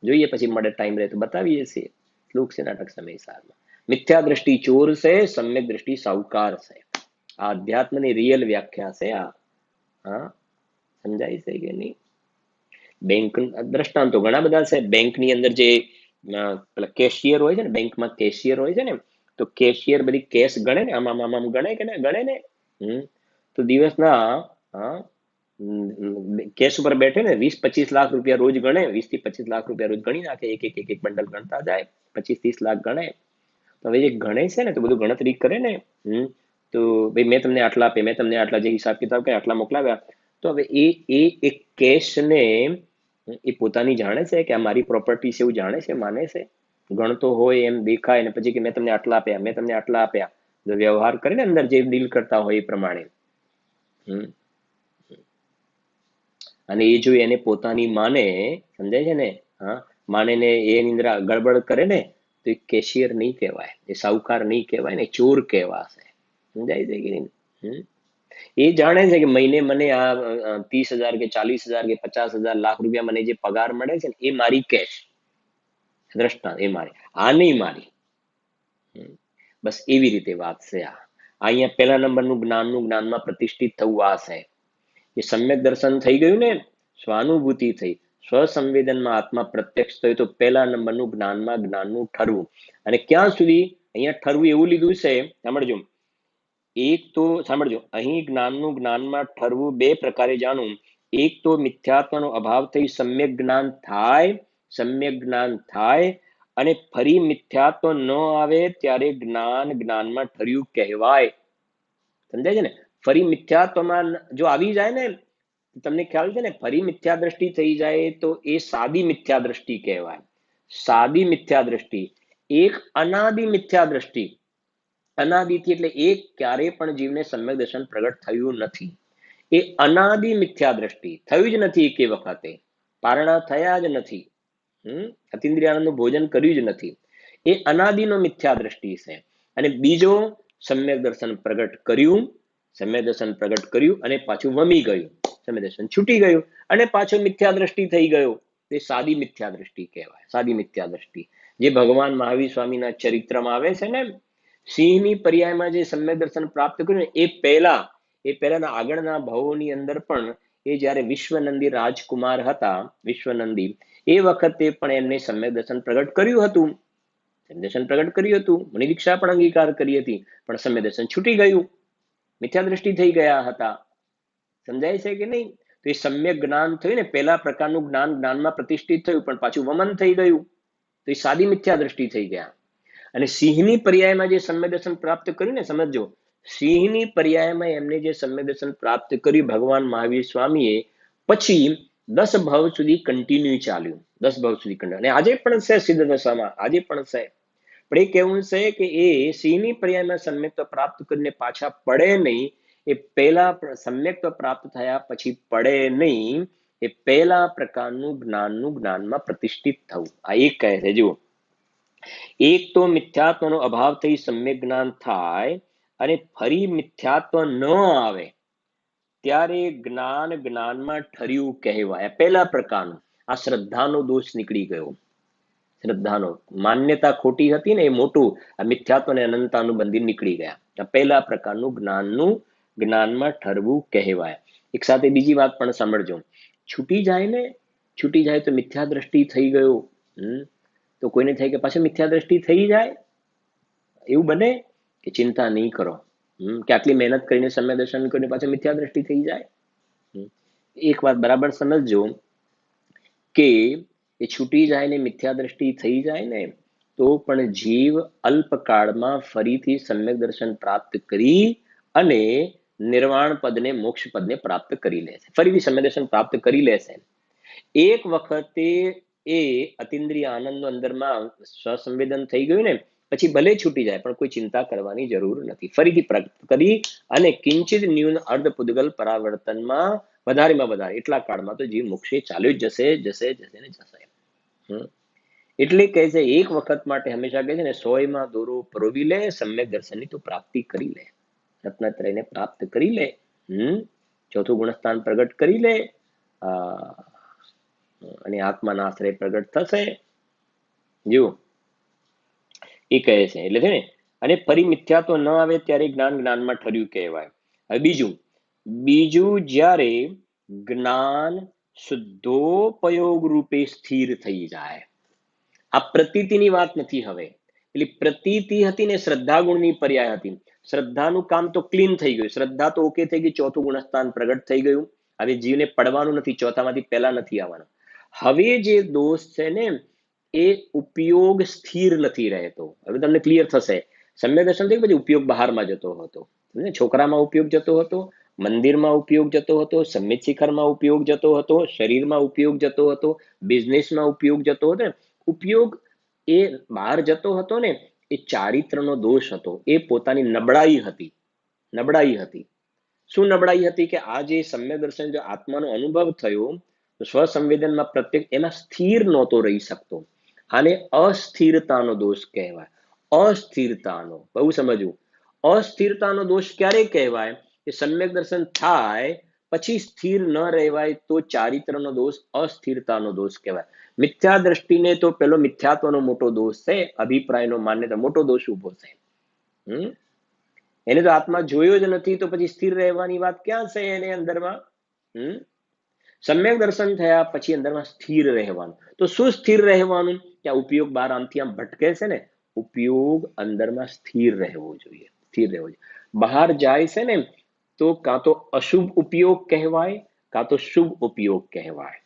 Speaker 2: જોઈએ પછી મળે ટાઈમ રહે તો બતાવીએ છીએ. શ્લોક છે નાટક સમયસારમાં. મિથ્યા દ્રષ્ટિ ચોર છે, સમ્યક દ્રષ્ટિ સાહુકાર છે. આ અધ્યાત્મની રિયલ વ્યાખ્યા છે આ. હા, સમજાય છે કે નહીં? બેંક દ્રષ્ટાંતો ઘણા બધા છે. બેંકની અંદર જે પેલા કેશિયર હોય છે ને, બેંકમાં કેશિયર હોય છે ને, તો કેશિયર બધી કેશ ગણે ને, આમ આમ આમ ગણે કે ના ગણે ને. તો દિવસના કેશ ઉપર બેઠે ને 20-25 લાખ રૂપિયા રોજ ગણે, 20-25 લાખ રૂપિયા રોજ ગણી નાખે, એક એક એક એક બંડલ ગણતા જાય, 25-30 લાખ ગણે. તો હવે જે ગણે છે ને, તો બધું ગણતરી કરે ને, તો ભાઈ મેં તમને આટલા આપ્યા, મેં તમને આટલા, જે હિસાબ કિતાબ કરે આટલા મોકલાવ્યા. તો હવે એ એક કેશને એ પોતાની જાણે છે કે આ મારી પ્રોપર્ટી છે એવું જાણે છે, માને છે, ગણતો હોય એમ દેખાય, અને પછી કે મેં તમને આટલા આપ્યા, મેં તમને આટલા આપ્યા, વ્યવહાર કરે ને અંદર જે ડીલ કરતા હોય એ પ્રમાણે. અને એ જો એને પોતાની માને, સમજાય છે ને, હા, માને ને એની અંદર ગડબડ કરે ને, તો એ કેશિયર નહીં કહેવાય, એ સાહુકાર નહીં કહેવાય ને, ચોર કહેવાશે. સમજાય છે કે નહીં? એ જાણે છે કે મહિને મને આ 30,000 કે 40,000 કે 50,000 લાખ રૂપિયા મને જે પગાર મળે છે ને, એ મારી કેશ દ્રષ્ટાંત, એ મારી, આ નહીં મારી. બસ એવી રીતે વાત છે આ. અહીંયા પહેલા નંબરનું જ્ઞાનમાં પ્રતિષ્ઠિત થવું આ છે. એ સમ્યક દર્શન થઈ ગયું ને, સ્વાનુભૂતિ થઈ, સ્વસંવેદનમાં આત્મા પ્રત્યક્ષ થયો, તો પહેલા નંબરનું જ્ઞાનનું ઠરવું. અને ક્યાં સુધી અહીંયા ઠરવું એવું લીધું છે, સાંભળજો. એક તો સાંભળજો, અહીં જ્ઞાનમાં ઠરવું 2 પ્રકારે જાણવું. એક તો મિથ્યાત્વનો અભાવ થઈ સમ્યક જ્ઞાન થાય, અને ફરી મિથ્યાત્વ ન આવે ત્યારે જ્ઞાનમાં ઠર્યું કહેવાય. સમજાય છે ને? ફરી મિથ્યાત્વમાં જો આવી જાય ને, તમને ખ્યાલ છે ને, ફરી મિથ્યા દ્રષ્ટિ થઈ જાય તો એ સાદી મિથ્યા દ્રષ્ટિ કહેવાય. સાદી મિથ્યા દ્રષ્ટિ, એક અનાદિ મિથ્યા દ્રષ્ટિ. અનાદિથી એટલે એક ક્યારેય પણ જીવને સમ્યક દર્શન પ્રગટ થયું નથી. એ અનાદિ મિથ્યા દ્રષ્ટિ, થયું જ નથી એકે વખતે, પારણા થયા જ નથી, અતિન્દ્રિયાનંદનું ભોજન કર્યું જ નથી, એ અનાદિનો મિથ્યા દ્રષ્ટિ છે. અને બીજો સમ્યક દર્શન પ્રગટ કર્યું, અને પાછું વમી ગયું, સમ્યક દર્શન છૂટી ગયું અને પાછો મિથ્યા દ્રષ્ટિ થઈ ગયો, તે સાદી મિથ્યા દ્રષ્ટિ કહેવાય. સાદી મિથ્યા દ્રષ્ટિ જે ભગવાન મહાવીર સ્વામીના ચરિત્રમાં આવે છે ને, સિંહની પર્યાયમાં જે સમ્યક દર્શન પ્રાપ્ત કર્યું ને, એ પહેલાના આગળના ભાવોની અંદર પણ એ જ્યારે વિશ્વનંદી રાજકુમાર હતા, વિશ્વનંદી, એ વખતે પણ એમને સમ્યક દર્શન પ્રગટ કર્યું હતું. મુનિ દીક્ષા પણ અંગીકાર કરી હતી, પણ સમ્યક દર્શન છૂટી ગયું, મિથ્યા દ્રષ્ટિ થઈ ગયા હતા. સમજાય છે કે નહીં? તો એ સમ્યક જ્ઞાન થયું ને, પહેલા પ્રકારનું જ્ઞાનમાં પ્રતિષ્ઠિત થયું, પણ પાછું વમન થઈ ગયું, તો એ સાદી મિથ્યા દ્રષ્ટિ થઈ ગયા. અને સિંહની પર્યાયમાં જે સમ્યક દર્શન પ્રાપ્ત કર્યું ને, સમજો, સિંહની પર્યાયમાં એમને જે સમ્યક દર્શન પ્રાપ્ત કર્યું ભગવાન મહાવીર સ્વામીએ, પછી 10 ભાવ સુધી કન્ટિન્યુ ચાલ્યું, 10 ભાવ સુધી કન્ટિન્યુ. અને આજે પણ છે સિદ્ધ દશામાં, આજે પણ છે. પણ એ કેવું છે કે એ સિંહની પર્યાયમાં સમ્યક્ત્વ પ્રાપ્ત કરીને પાછા પડે નહીં, એ પહેલા સમ્યક્ત્વ પ્રાપ્ત થયા પછી પડે નહીં, એ પહેલા પ્રકારનું જ્ઞાનમાં પ્રતિષ્ઠિત થવું. આ એક કહે છે. જુઓ, એક તો મિથ્યાત્વનો અભાવ થઈ સમ્યક જ્ઞાન થાય અને ફરી મિથ્યાત્વ ન આવે ત્યારે જ્ઞાનમાં ઠર્યું કહેવાય, પહેલા પ્રકારનું. આ શ્રદ્ધાનો દોષ નીકળી ગયો. શ્રદ્ધાનો, માન્યતા ખોટી હતી ને એ મોટું, આ મિથ્યાત્વ અને અનંતાનુબંધી નીકળી ગયા. આ પહેલા પ્રકારનું જ્ઞાનમાં ઠરવું કહેવાય. એક સાથે બીજી વાત પણ સમજજો. છૂટી જાય તો મિથ્યા દ્રષ્ટિ થઈ ગયો. તો કોઈને થાય કે પાછળ મિથ્યા દ્રષ્ટિ થઈ જાય, એવું બને કે ચિંતા નહીં કરો, કે આટલી મહેનત કરીને સમ્યક દર્શન કરીને પાછળ મિથ્યા દ્રષ્ટિ થઈ જાય. એક વાત બરાબર સમજજો કે એ છૂટી જાય ને મિથ્યા દ્રષ્ટિ થઈ જાય ને તો પણ જીવ અલ્પકાળમાં ફરીથી સમ્યક દર્શન પ્રાપ્ત કરી અને નિર્વાણ પદને, મોક્ષ પદને પ્રાપ્ત કરી લેશે. ફરીથી સમ્યક દર્શન પ્રાપ્ત કરી લેશે. એક વખતે એ અતિન્દ્રિય આનંદનો અંદરમાં સ્વસંવેદન થઈ ગયું ને પછી ભલે છૂટી જાય પણ કોઈ ચિંતા કરવાની જરૂર નથી. ફરીથી પ્રાપ્ત કરી અને કિંચિત ન્યૂન અર્ધ પુદ્ગલ પરાવર્તનમાં વધારેમાં વધારે એટલા કાળમાં તો જીવ મોક્ષે ચાલ્યો જ જશે. એટલે કહે છે એક વખત માટે હંમેશા કહે છે ને 100 દોરો પરોવી લે, સમ્યક દર્શનની તો પ્રાપ્તિ કરી લે, રત્નત્રયને પ્રાપ્ત કરી લે, ચોથું ગુણસ્થાન પ્રગટ કરી લે, અને આત્માના આશ્રય પ્રગટ થશે. જો એ કહે છે એટલે છે ને, અને ફરી મિથ્યાત્વ ન આવે ત્યારે જ્ઞાનમાં ઠર્યું કહેવાય. હવે બીજું જ્યારે જ્ઞાન શુદ્ધોપયોગ રૂપે સ્થિર થઈ જાય. આ પ્રતીતિની વાત નથી. હવે એટલે પ્રતીતિ હતી ને શ્રદ્ધા ગુણની પર્યાય હતી. શ્રદ્ધાનું કામ તો ક્લીન થઈ ગયું, શ્રદ્ધા તો ઓકે થઈ ગઈ, ચોથું ગુણસ્થાન પ્રગટ થઈ ગયું. હવે જીવને પડવાનું નથી, ચોથામાંથી પહેલા નથી આવવાનું. હવે જે દોષ છે ને એ ઉપયોગ સ્થિર નથી રહેતો. હવે તમને ક્લિયર થશે. સમ્યક દર્શન થઈ પછી ઉપયોગ બહારમાં જતો હતો, છોકરામાં ઉપયોગ જતો હતો, મંદિરમાં ઉપયોગ જતો હતો, સંમિત શિખરમાં ઉપયોગ જતો હતો, શરીરમાં ઉપયોગ જતો હતો, બિઝનેસમાં ઉપયોગ જતો હતો. ઉપયોગ એ બહાર જતો હતો ને એ ચારિત્રનો દોષ હતો, એ પોતાની નબળાઈ હતી. શું નબળાઈ હતી? કે આ જે સમ્યક દર્શન જો આત્માનો અનુભવ થયો તો સ્વસંવેદનમાં પ્રત્યેક એમાં સ્થિર નહોતો રહી શકતો. આને અસ્થિરતાનો દોષ કહેવાય. અસ્થિરતાનો, બહુ સમજવું. અસ્થિરતાનો દોષ ક્યારે કહેવાય? કે સમ્યક દર્શન થાય પછી સ્થિર ન રહેવાય તો ચારિત્રનો દોષ, અસ્થિરતાનો દોષ કહેવાય. મિથ્યા દ્રષ્ટિને તો પેલો મિથ્યાત્વનો મોટો દોષ છે, અભિપ્રાયનો માન્યતા મોટો દોષ ઉભો છે. એને તો આત્મા જોયો જ નથી તો પછી સ્થિર રહેવાની વાત ક્યાં છે એને અંદરમાં? સમ્યક દર્શન થયા પછી અંદરમાં સ્થિર રહેવાનું. તો શું સ્થિર રહેવાનું? કે આ ઉપયોગ બહાર આમથી આમ ભટકે છે ને, ઉપયોગ અંદરમાં સ્થિર રહેવો જોઈએ. બહાર જાય છે ને તો કાં તો અશુભ ઉપયોગ કહેવાય કાં તો શુભ ઉપયોગ કહેવાય.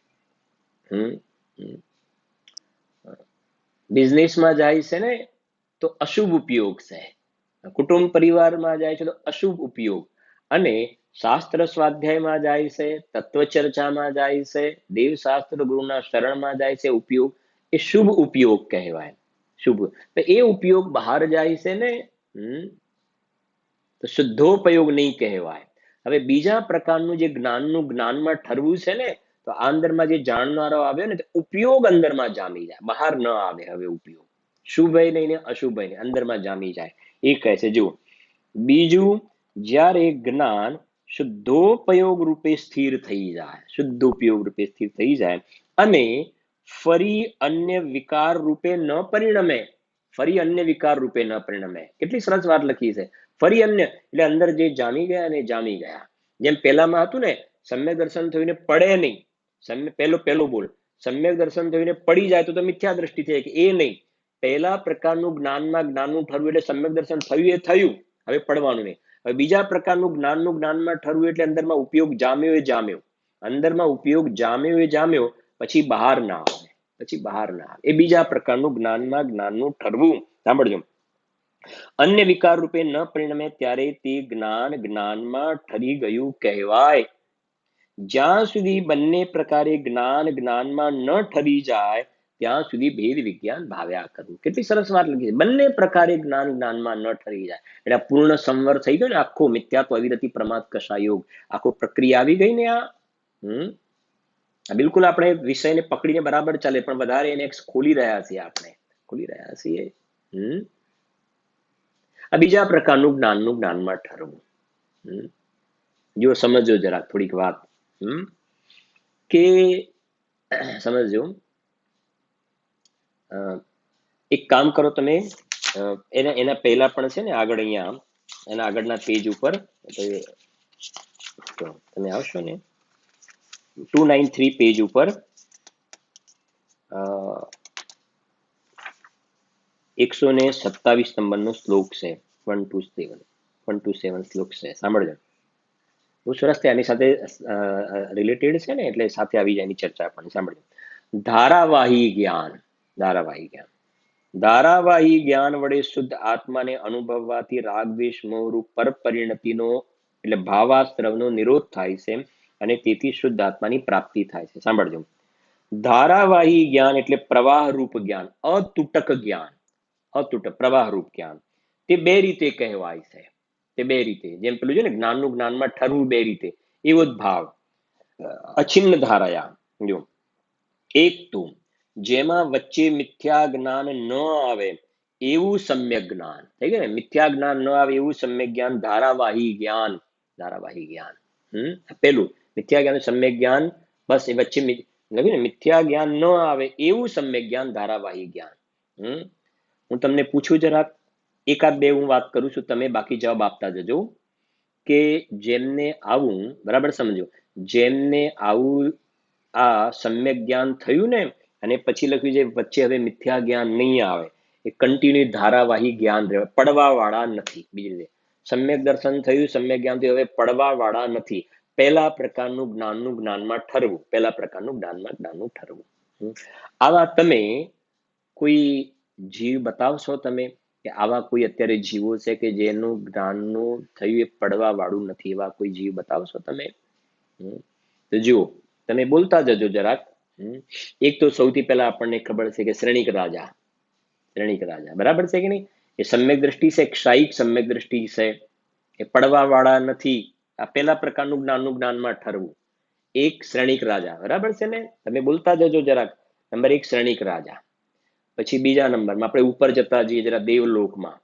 Speaker 2: બિઝનેસમાં જાય છે ને તો અશુભ ઉપયોગ છે, કુટુંબ પરિવારમાં જાય છે તો અશુભ ઉપયોગ, અને શાસ્ત્ર સ્વાધ્યાયમાં જાય છે, તત્વ ચર્ચામાં જાય છે, દેવશાસ્ત્ર ગુરુના શરણમાં જાય છે, ઉપયોગ એ શુભ ઉપયોગ કહેવાય. શુભ તો એ ઉપયોગ બહાર જાય છે ને તો શુદ્ધોપયોગ નહીં કહેવાય. હવે બીજા પ્રકારનું જે જ્ઞાનમાં ઠરવું છે ને, તો આ અંદરમાં જે જાણનારો આવ્યો ને તો ઉપયોગ અંદરમાં જામી જાય, બહાર ન આવે. હવે ઉપયોગ શુભય નહીં ને અશુભય નહીં, અંદરમાં જામી જાય. એ કહે છે જુઓ, બીજું જ્યારે જ્ઞાન શુદ્ધોપયોગ રૂપે સ્થિર થઈ જાય, અને ફરી અન્ય વિકાર રૂપે ન પરિણમે. કેટલી સરસ વાત લખી છે. ફરી અન્ય એટલે અંદર જે જામી ગયા ને જામી ગયા. જેમ પહેલામાં હતું ને, સમ્યક દર્શન થઈને પડે નહીં. પહેલો બોલ, સમ્યક દર્શન થઈને પડી જાય તો મિથ્યા દ્રષ્ટિ થઈ કે એ નહીં. પહેલા પ્રકારનું જ્ઞાનનું ઠરવું એટલે સમ્યક દર્શન થયું એ થયું, હવે પડવાનું નહીં. હવે બીજા પ્રકારનું જ્ઞાનમાં ઠરવું એટલે અંદરમાં ઉપયોગ જામ્યો, અંદરમાં ઉપયોગ જામ્યો પછી બહાર ના આવે. એ બીજા પ્રકારનું જ્ઞાનનું ઠરવું. સાંભળજો, અન્ય વિકાર રૂપે ન પરિણમે ત્યારે તે જ્ઞાનમાં ઠરી ગયું કહેવાય. જ્યાં સુધી બંને પ્રકારે જ્ઞાનમાં ન ઠરી જાય ત્યાં સુધી ભેદ વિજ્ઞાન ભાવ્યા કરવું. કેટલી સરસ વાત લખી છે. બંને પ્રકારે જ્ઞાનમાં ન ઠરી જાય એટલે પૂર્ણ સંવર થઈ ગયો ને, આખો મિથ્યાત્વ અવિરતિ પ્રમાદ કષાયોગ આખો પ્રક્રિયા આવી ગઈ ને. આ બિલકુલ આપણે વિષયને પકડીને બરાબર ચાલે પણ વધારે એને ખોલી રહ્યા છીએ. આ બીજા પ્રકારનું જ્ઞાનમાં ઠરવું. જો સમજો જરા થોડીક વાત, કે સમજજો. અ, એક કામ કરો તમે, એના એના પહેલા પણ છે ને આગળ અહીંયા એના આગળના પેજ ઉપર તો તમે આવશો ને 293 પેજ ઉપર 127 નંબરનો શ્લોક છે. 127 શ્લોક છે, સાંભળજો. બહુ સરસ છે, આની સાથે રિલેટેડ છે ને, એટલે સાથે આવી જાય એની ચર્ચા પણ. સાંભળજો. ધારાવાહી જ્ઞાન, ધારાવાહી જ્ઞાન, ધારાવાહી જ્ઞાન વડે શુદ્ધ આત્માને અનુભવવાથી રાગ દ્વેષ મોહરૂપ પર પરિણતિનો એટલે ભાવાસ્ત્રવનો નિરોધ થાય છે અને તેથી શુદ્ધ આત્માની પ્રાપ્તિ થાય છે. સાંભળજો. ધારાવાહી જ્ઞાન એટલે પ્રવાહ રૂપ જ્ઞાન, અતૂટક જ્ઞાન, અતૂટક પ્રવાહ રૂપ જ્ઞાન. તે બે રીતે કહેવાય છે. તે બે રીતે, જેમ પેલું છે ને જ્ઞાનનું જ્ઞાનમાં ઠરવું બે રીતે, એવો જ ભાવ. અછિન્ન ધારયા. જો, એક તો જેમાં વચ્ચે મિથ્યા જ્ઞાન ન આવે એવું સમ્યક જ્ઞાન, થઈ ગયું ને, મિથ્યા જ્ઞાન ન આવે એવું સમ્યક જ્ઞાન ધારાવાહી જ્ઞાન, ધારાવાહી જ્ઞાન. પેલું મિથ્યા જ્ઞાન સમ્યક જ્ઞાન, બસ એ વચ્ચે લખ્યું ને, મિથ્યા જ્ઞાન ન આવે એવું સમ્યક જ્ઞાન ધારાવાહી જ્ઞાન. હું તમને પૂછું જરાક, એકાદ બે હું વાત કરું છું, તમે બાકી જવાબ આપતા જજો. કે જેમને આવું, બરાબર સમજો, જેમને આવું આ સમ્યક જ્ઞાન થયું ને, અને પછી લખ્યું છે વચ્ચે હવે મિથ્યા જ્ઞાન નહીં આવે, એ કન્ટિન્યુ ધારાવાહી જ્ઞાન રહે, પડવા વાળા નથી. બીજી રીતે સમ્યક દર્શન થયું, સમ્યક જ્ઞાન થયું, હવે પડવા વાળા નથી. પહેલા પ્રકારનું જ્ઞાનનું જ્ઞાનમાં ઠરવું, પહેલા પ્રકારનું જ્ઞાનનું ઠરવું. આવા તમે કોઈ જીવ બતાવશો તમે, કે આવા કોઈ અત્યારે જીવો છે કે જેનું જ્ઞાનનું થયું એ પડવા વાળું નથી, એવા કોઈ જીવ બતાવશો તમે? તો જુઓ, તમે બોલતા જજો જરાક. એક તો સૌથી પહેલા આપણને ખબર છે કે શ્રેણિક રાજા, શ્રેણિક રાજા, બરાબર છે કે નહીં? એ સમ્યક દ્રષ્ટિ છે, ક્ષાયિક સમ્યક દ્રષ્ટિ છે, એ પડવા વાળા નથી. આ પહેલા પ્રકારનું જ્ઞાનનું જ્ઞાનમાં ઠરવું, એક શ્રેણિક રાજા, બરાબર છે ને? તમે બોલતા જજો જરાક. નંબર એક શ્રેણિક રાજા. પછી બીજા નંબરમાં આપણે ઉપર જતા જઈએ જરા દેવલોકમાં.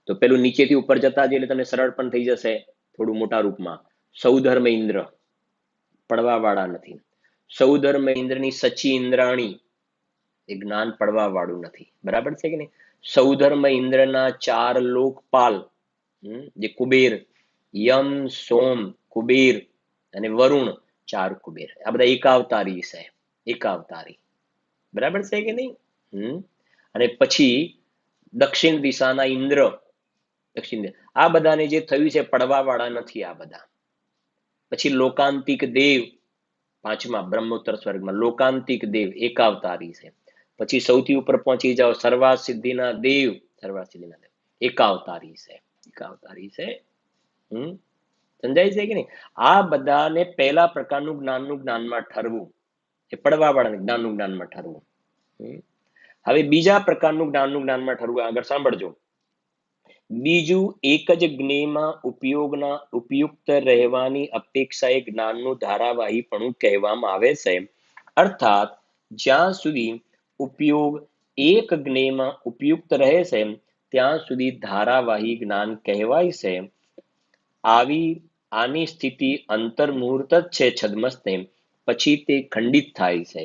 Speaker 2: તો પેલું નીચેથી ઉપર જતા જઈએ એટલે તમને સરળ પણ થઈ જશે થોડું મોટા રૂપમાં. સૌધર્મ ઇન્દ્ર, પડવા વાળા નથી. સૌધર્મ ઇન્દ્રની સચી ઇન્દ્રાણી, એ જ્ઞાન પડવા વાળું નથી, બરાબર છે કે નહીં? સૌધર્મ ઇન્દ્રના 4 લોકપાલ, જે કુબેર, યમ, સોમ, કુબેર અને વરુણ, 4 કુબેર, આ બધા એકાવતારી છે, એકાવતારી, બરાબર છે કે નહીં? અને પછી દક્ષિણ દિશાના ઇન્દ્ર, દક્ષિણ, આ બધાને જે થયું છે પડવા વાળા નથી આ બધા. પછી લોકાંતિક દેવ, 5મા બ્રહ્મોત્તર સ્વર્ગમાં લોકાંતિક દેવ, એકાવતારી છે. પછી સૌથી ઉપર પહોંચી જાઓ સર્વા સિદ્ધિના દેવ, સર્વા સિદ્ધિના દેવ, એકાવતારી છે, એકાવતારી છે. સમજાય છે કે નહીં? આ બધાને પહેલા પ્રકારનું જ્ઞાનનું જ્ઞાનમાં ઠરવું, એ પડવા વાળા જ્ઞાનનું જ્ઞાનમાં ઠરવું. હવે બીજા પ્રકારનું જ્ઞાનનું જ્ઞાનમાં ઠરવું, આગળ સાંભળજો. બીજું એક જ જ્ઞેયમાં ઉપયુક્ત રહેવાની અપેક્ષાએ જ્ઞાનનું ધારાવાહીપણું કહેવામાં આવે છે. અર્થાત જ્યાં સુધી ઉપયોગ એક જ્ઞેયમાં ઉપયુક્ત રહે છે ત્યાં સુધી ધારાવાહી જ્ઞાન કહેવાય છે. આની સ્થિતિ અંતર્મુહૂર્ત જ છે છદ્મસ્તે, પછી તે ખંડિત થાય છે.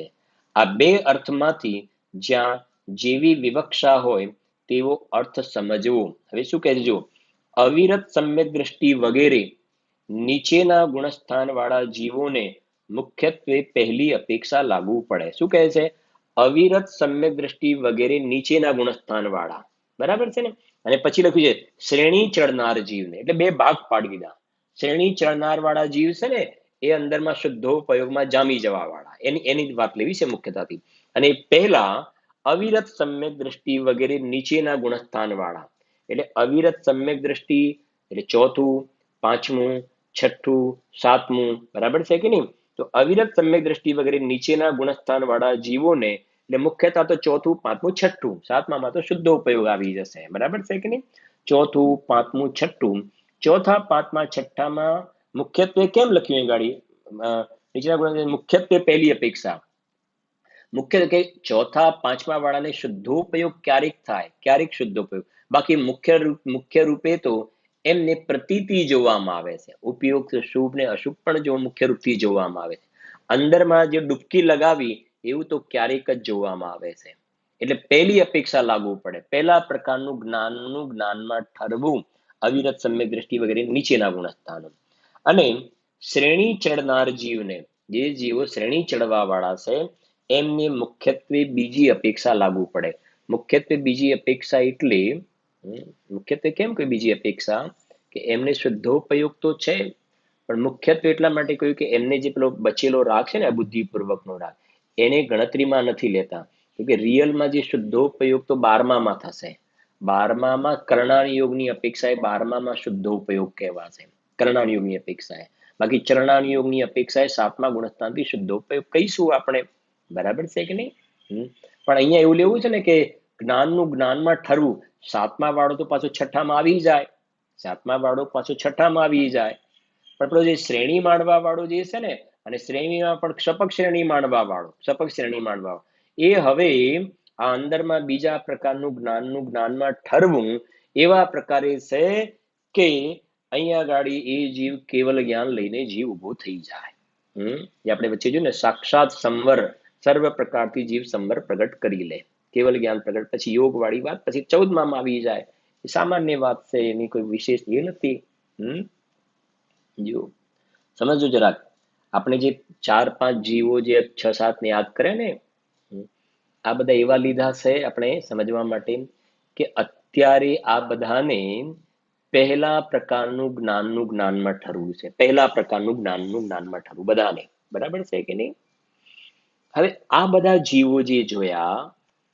Speaker 2: આ બે અર્થમાંથી જ્યાં જેવી વિવક્ષા હોય તેવો અર્થ સમજવો. હવે શું કહે છે જો, અવિરત સમ્યક દ્રષ્ટિ વગેરે નીચેના ગુણસ્થાન વાળા જીવોને મુખ્યત્વે પહેલી અપેક્ષા લાગુ પડે. શું કહે છે? અવિરત સમ્યક દ્રષ્ટિ વગેરે નીચેના ગુણસ્થાન વાળા, બરાબર છે ને? અને પછી લખ્યું છે શ્રેણી ચડનાર જીવને, એટલે બે ભાગ પાડી દીધા. શ્રેણી ચડનાર વાળા જીવ છે ને, એ અંદરમાં શુદ્ધોપયોગમાં જામી જવા વાળા, એની જ વાત લેવી છે મુખ્યતાથી. અને પહેલા અવિરત સમ્યક દ્રષ્ટિ વગેરે નીચેના ગુણસ્થાન વાળા, એટલે અવિરત સમ્યક દ્રષ્ટિ એટલે 4થું, 5મું, 6થું, 7મું, બરાબર છે કે નહીં? તો અવિરત સમ્યક દ્રષ્ટિ વગેરે નીચેના ગુણસ્થાન વાળા જીવોને, એટલે મુખ્યતઃ તો 4થું, 5મું, 6થું, 7મામાં તો શુદ્ધ ઉપયોગ આવી જશે, બરાબર છે કે નહીં? 4થું, 5મું, 6થું, 4થા, 5મા, 6ઠામાં મુખ્યત્વે કેમ લખ્યું એ ગાડી નીચેના ગુણ, મુખ્યત્વે પહેલી અપેક્ષા, મુખ્ય કે 4થા, 5મા વાળાને શુદ્ધોપયોગ ક્યારેક થાય, ક્યારેક શુદ્ધોપયોગ, બાકી મુખ્ય રૂપે તો એમને પ્રતીતિ જોવામાં આવે છે. ઉપયોગ શુભ ને અશુભ પણ જો મુખ્ય રૂપથી જોવામાં આવે છે. અંદરમાં જે ડૂબકી લગાવી એવું તો ક્યારેક જ જોવામાં આવે છે. એટલે પહેલી અપેક્ષા લાગુ પડે, પહેલા પ્રકારનું જ્ઞાનમાં ઠરવું, અવિરત સમ્યક દ્રષ્ટિ વગેરે નીચેના ગુણસ્થાનો. અને શ્રેણી ચડનાર જીવને, જે જીવો શ્રેણી ચડવા વાળા છે એમને મુખ્યત્વે બીજી અપેક્ષા લાગુ પડે. મુખ્યત્વે બીજી અપેક્ષા એટલે મુખ્યત્વે કેમ કોઈ બીજી અપેક્ષા કે એમને શુદ્ધોપયોગ તો છે, પણ મુખ્યત્વે એટલા માટે કહ્યું કે એમને જે પેલો બચેલો રાગ છે ને અબુદ્ધિપૂર્વકનો રાગ, એને ગણતરીમાં નથી લેતા. કે રિયલમાં જે શુદ્ધોપયોગ તો 12માં થશે. 12માં કરણાની યોગની અપેક્ષા એ 12માં શુદ્ધોપયોગ કહેવાશે, કરણાની યોગની અપેક્ષા. બાકી ચરણાની યોગની અપેક્ષા એ 7મા ગુણસ્થાનથી શુદ્ધોપયોગ કહીશું આપણે. બરાબર છે કે નહીં? પણ અહીંયા એવું લેવું છે ને કે જ્ઞાનનું જ્ઞાનમાં ઠરવું. 7મા વાળો તો પાછો 6ઠામાં આવી જાય, 7મા વાળો પાછો 6ઠામાં આવી જાય. પણ પેલો જે શ્રેણી માંડવા વાળો જે છે ને, અને શ્રેણીમાં પણ સપક શ્રેણી માંડવા વાળો, સપક શ્રેણી માંડવા એ હવે આ અંદરમાં બીજા પ્રકારનું જ્ઞાનમાં ઠરવું એવા પ્રકારે છે કે અહીંયા ગાડી એ જીવ કેવલ જ્ઞાન લઈને જીવ ઉભો થઈ જાય. એ આપણે વચ્ચે જોયું ને, સાક્ષાત સંવર, સર્વ પ્રકારથી જીવ સંવર પ્રગટ કરી લે, કેવલ જ્ઞાન પ્રગટ. પછી યોગ વાળી વાત પછી 14માં આવી જાય. એ સામાન્ય વાત છે, એની કોઈ વિશેષ એ નથી. જો સમજો જરાક, આપણે જે 4-5 જીવો જે 6-7 ને યાદ કરે ને, આ બધા એવા લીધા છે આપણે સમજવા માટે કે અત્યારે આ બધાને પહેલા પ્રકારનું જ્ઞાનમાં ઠરવું છે, પહેલા પ્રકારનું જ્ઞાનમાં ઠરવું બધાને. બરાબર છે કે નહીં? હવે આ બધા જીવો જે જોયા,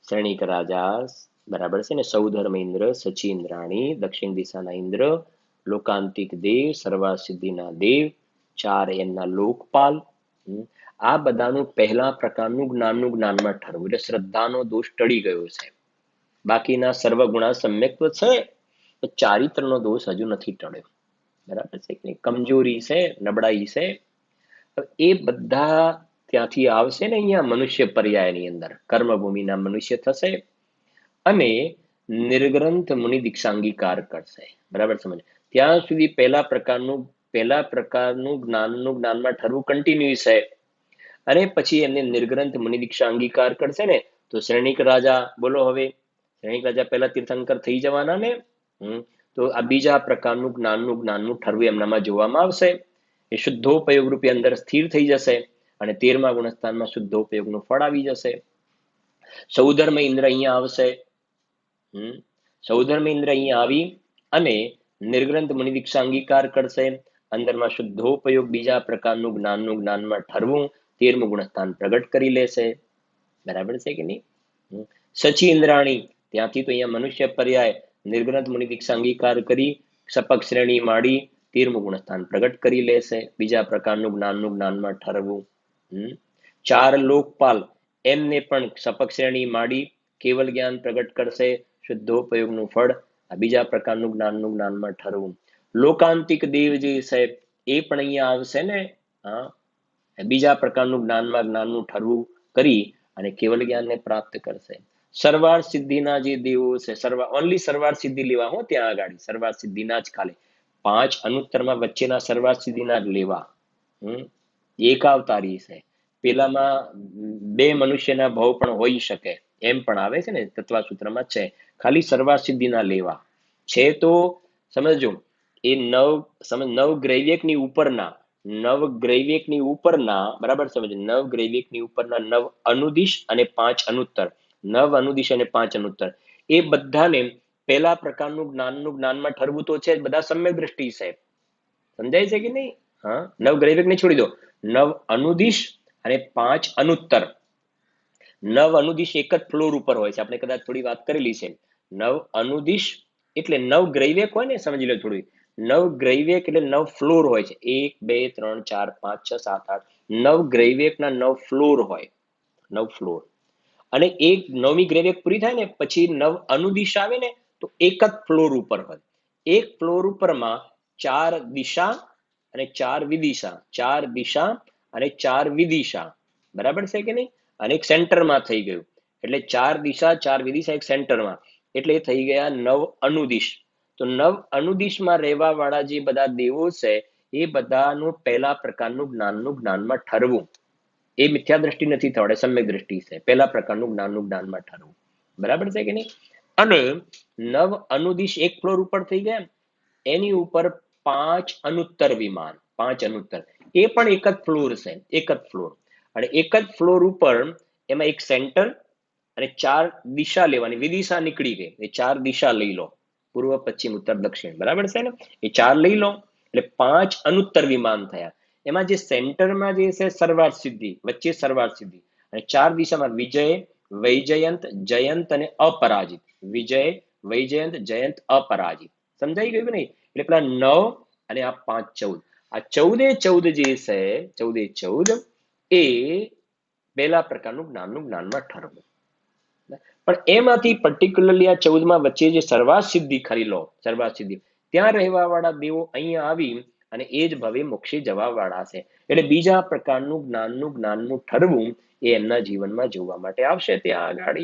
Speaker 2: શ્રેણીક રાજા, બરાબર છે ને, સૌધર્મ ઇન્દ્ર, સચી ઇન્દ્રાણી, દક્ષિણ દિશાના ઇન્દ્ર, લોકાંતિક દેવ, સર્વાસિદ્ધિના દેવ, 4 એમના લોકપાલ, આ બધાનું પહેલા પ્રકારનું જ્ઞાનમાં ઠરવું. એટલે શ્રદ્ધાનો દોષ ટળી ગયો છે. બાકીના સર્વગુણા સમ્યક્ત્વ છે, ચારિત્રનો દોષ હજુ નથી ટળ્યો. બરાબર છે કે કમજોરી છે, નબળાઈ છે. એ બધા ત્યાંથી આવશે ને અહીંયા મનુષ્ય પર્યાયની અંદર, કર્મભૂમિના મનુષ્ય થશે અને નિર્ગ્રંથ મુનિ દીક્ષા અંગીકાર કરશે. બરાબર સમજ? ત્યાં સુધી પહેલા પ્રકારનું જ્ઞાનમાં ઠરવું કન્ટિન્યુ છે. અને પછી એમને નિર્ગ્રંથ મુનિ દીક્ષા અંગીકાર કરશે ને, તો શ્રેણીક રાજા, બોલો હવે, શ્રેણીક રાજા પહેલા તીર્થંકર થઈ જવાના ને, તો આ બીજા પ્રકારનું જ્ઞાનનું ઠરવું એમનામાં જોવામાં આવશે. એ શુદ્ધોપયોગ રૂપે અંદર સ્થિર થઈ જશે અને 13મા ગુણસ્થાનમાં શુદ્ધોપયોગનું ફળ આવી જશે. સૌધર્મ ઇન્દ્ર અહીંયા આવશે. સૌધર્મ ઇન્દ્ર અહીંયા આવી અને નિર્ગ્રંથ મુનિ દીક્ષા અંગીકાર કરશે. અંદરમાં શુદ્ધોપયોગ બીજા પ્રકારનું જ્ઞાનમાં ઠરવું 13મું ગુણસ્થાન પ્રગટ કરી લેશે. બરાબર છે કે નહીં? સચી ઇન્દ્રાણી, ત્યાંથી તો અહીંયા મનુષ્ય પર્યાય નિર્ગ્રંથ મુનિ દીક્ષા અંગીકાર કરી સપક શ્રેણી માંડી 13મું ગુણસ્થાન પ્રગટ કરી લેશે. બીજા પ્રકારનું જ્ઞાનમાં ઠરવું. 4 લોકપાલ, એમને પણ સપક શ્રેણી માંડી કેવલ જ્ઞાન પ્રગટ કરશે, શુદ્ધોપયોગનું ફળ, આ બીજા પ્રકારનું જ્ઞાનમાં ઠરવું. લોકાંતિક દેવ જે છે એ પણ અહીંયા આવશે ને, બીજા પ્રકારનું જ્ઞાનનું ઠરવું કરી અને કેવલ જ્ઞાનને પ્રાપ્ત કરશે. સરવાર સિદ્ધિના જે દેવો છે, ઓનલી સરવાર સિદ્ધિ લેવા હો, ત્યાં આગળ સરવાર સિદ્ધિના જ ખાલી 5 અનુત્તરમાં વચ્ચેના સરવાર સિદ્ધિના જ લેવા. એક અવતારી છે, પેલામાં 2 મનુષ્યના ભાવ પણ હોઈ શકે એમ પણ આવે છે ને, તત્વસૂત્રમાં છે. ખાલી સરવાર સિદ્ધિના લેવા છે. તો સમજો, એ 9 ગ્રૈવેકની ઉપરના બરાબર સમજ, 9 ગ્રૈવેકની ઉપરના 9 અનુદિશ અને 5 અનુત્તર, 9 અનુદિશ અને 5 અનુત્તર, એ બધાને પહેલા પ્રકારનું જ્ઞાનમાં ઠરવું તો છે, બધા સમ્યક દ્રષ્ટિ છે. સમજાય છે કે નહીં? 9 ગ્રૈવેક ને છોડી દો, 9 અનુદિશ અને 5 અનુત્તર. 9 અનુદિશ એક જ ફ્લોર ઉપર હોય છે, આપણે કદાચ થોડી વાત કરેલી છે. 9 અનુદિશ એટલે 9 ગ્રૈવેક હોય ને, સમજી લો થોડી. 9 ગ્રૈવેક એટલે 9 ફ્લોર હોય છે. 1 2 3 4 5 6 7 8, 9 ગ્રૈવેકના 9 ફ્લોર હોય, 9 ફ્લોર. અને એક 9મી ગ્રૈવેક પૂરી થાય ને પછી 9 અનુદિશ આવે ને, તો એક જ ફ્લોર ઉપર હોય. એક ફ્લોર ઉપરમાં 4 દિશા અને 4 વિદિશા, 4 દિશા અને 4 વિદિશા. બરાબર છે કે નહીં? અને એક સેન્ટરમાં થઈ ગયું, એટલે 4 દિશા 4 વિદિશા એક સેન્ટરમાં, એટલે એ થઈ ગયા 9 અનુદિશ. તો 9 અનુદિશમાં રહેવા વાળા જે બધા દેવો છે એ બધાનું પહેલા પ્રકારનું જ્ઞાનમાં ઠરવું. એ મિથ્યા દ્રષ્ટિ નથી થવાડે, સમ્યક દ્રષ્ટિ છે. પહેલા પ્રકારનું જ્ઞાનમાં ઠરવું. બરાબર છે કે નહીં? અને નવ અનુદિશ એક ફ્લોર ઉપર થઈ ગયા, એની ઉપર 5 અનુત્તર વિમાન, 5 અનુત્તર, એ પણ એક જ ફ્લોર છે, એક જ ફ્લોર. અને એક જ ફ્લોર ઉપર એમાં એક સેન્ટર અને 4 દિશા લેવાની, વિદિશા નીકળી ગઈ, એ 4 દિશા લઈ લો, પૂર્વ, પશ્ચિમ, ઉત્તર, દક્ષિણ. બરાબર છે ને? એ 4 લઈ લો એટલે 5 અનુત્તર વિમાન થયા. એમાં જે સેન્ટરમાં જે છે સર્વાર્થ સિદ્ધિ, વચ્ચે સર્વાર્થ સિદ્ધિ, અને 4 દિશામાં વિજય, વૈજયંત, જયંત અને અપરાજિત. વિજય, વૈજયંત, જયંત, અપરાજિત. સમજાઈ ગયું કે નહીં? એટલે પેલા 9 અને આ 5 14, આ 14 જે છે, 14 એ પહેલા પ્રકારનું જ્ઞાનમાં ઠરવું. પણ એમાંથી પર્ટિક્યુલરલી આ 14માં વચ્ચે જે સર્વાર્થ સિદ્ધિ ખરી લો, સર્વાર્થ સિદ્ધિ, ત્યાં રહેવા વાળા દેવો અહીંયા આવી અને એ જ ભવે મોક્ષે જવા વાળા છે. એટલે બીજા પ્રકારનું જ્ઞાનનું ઠરવું એ એમના જીવનમાં જોવા માટે આવશે ત્યાં આગળ.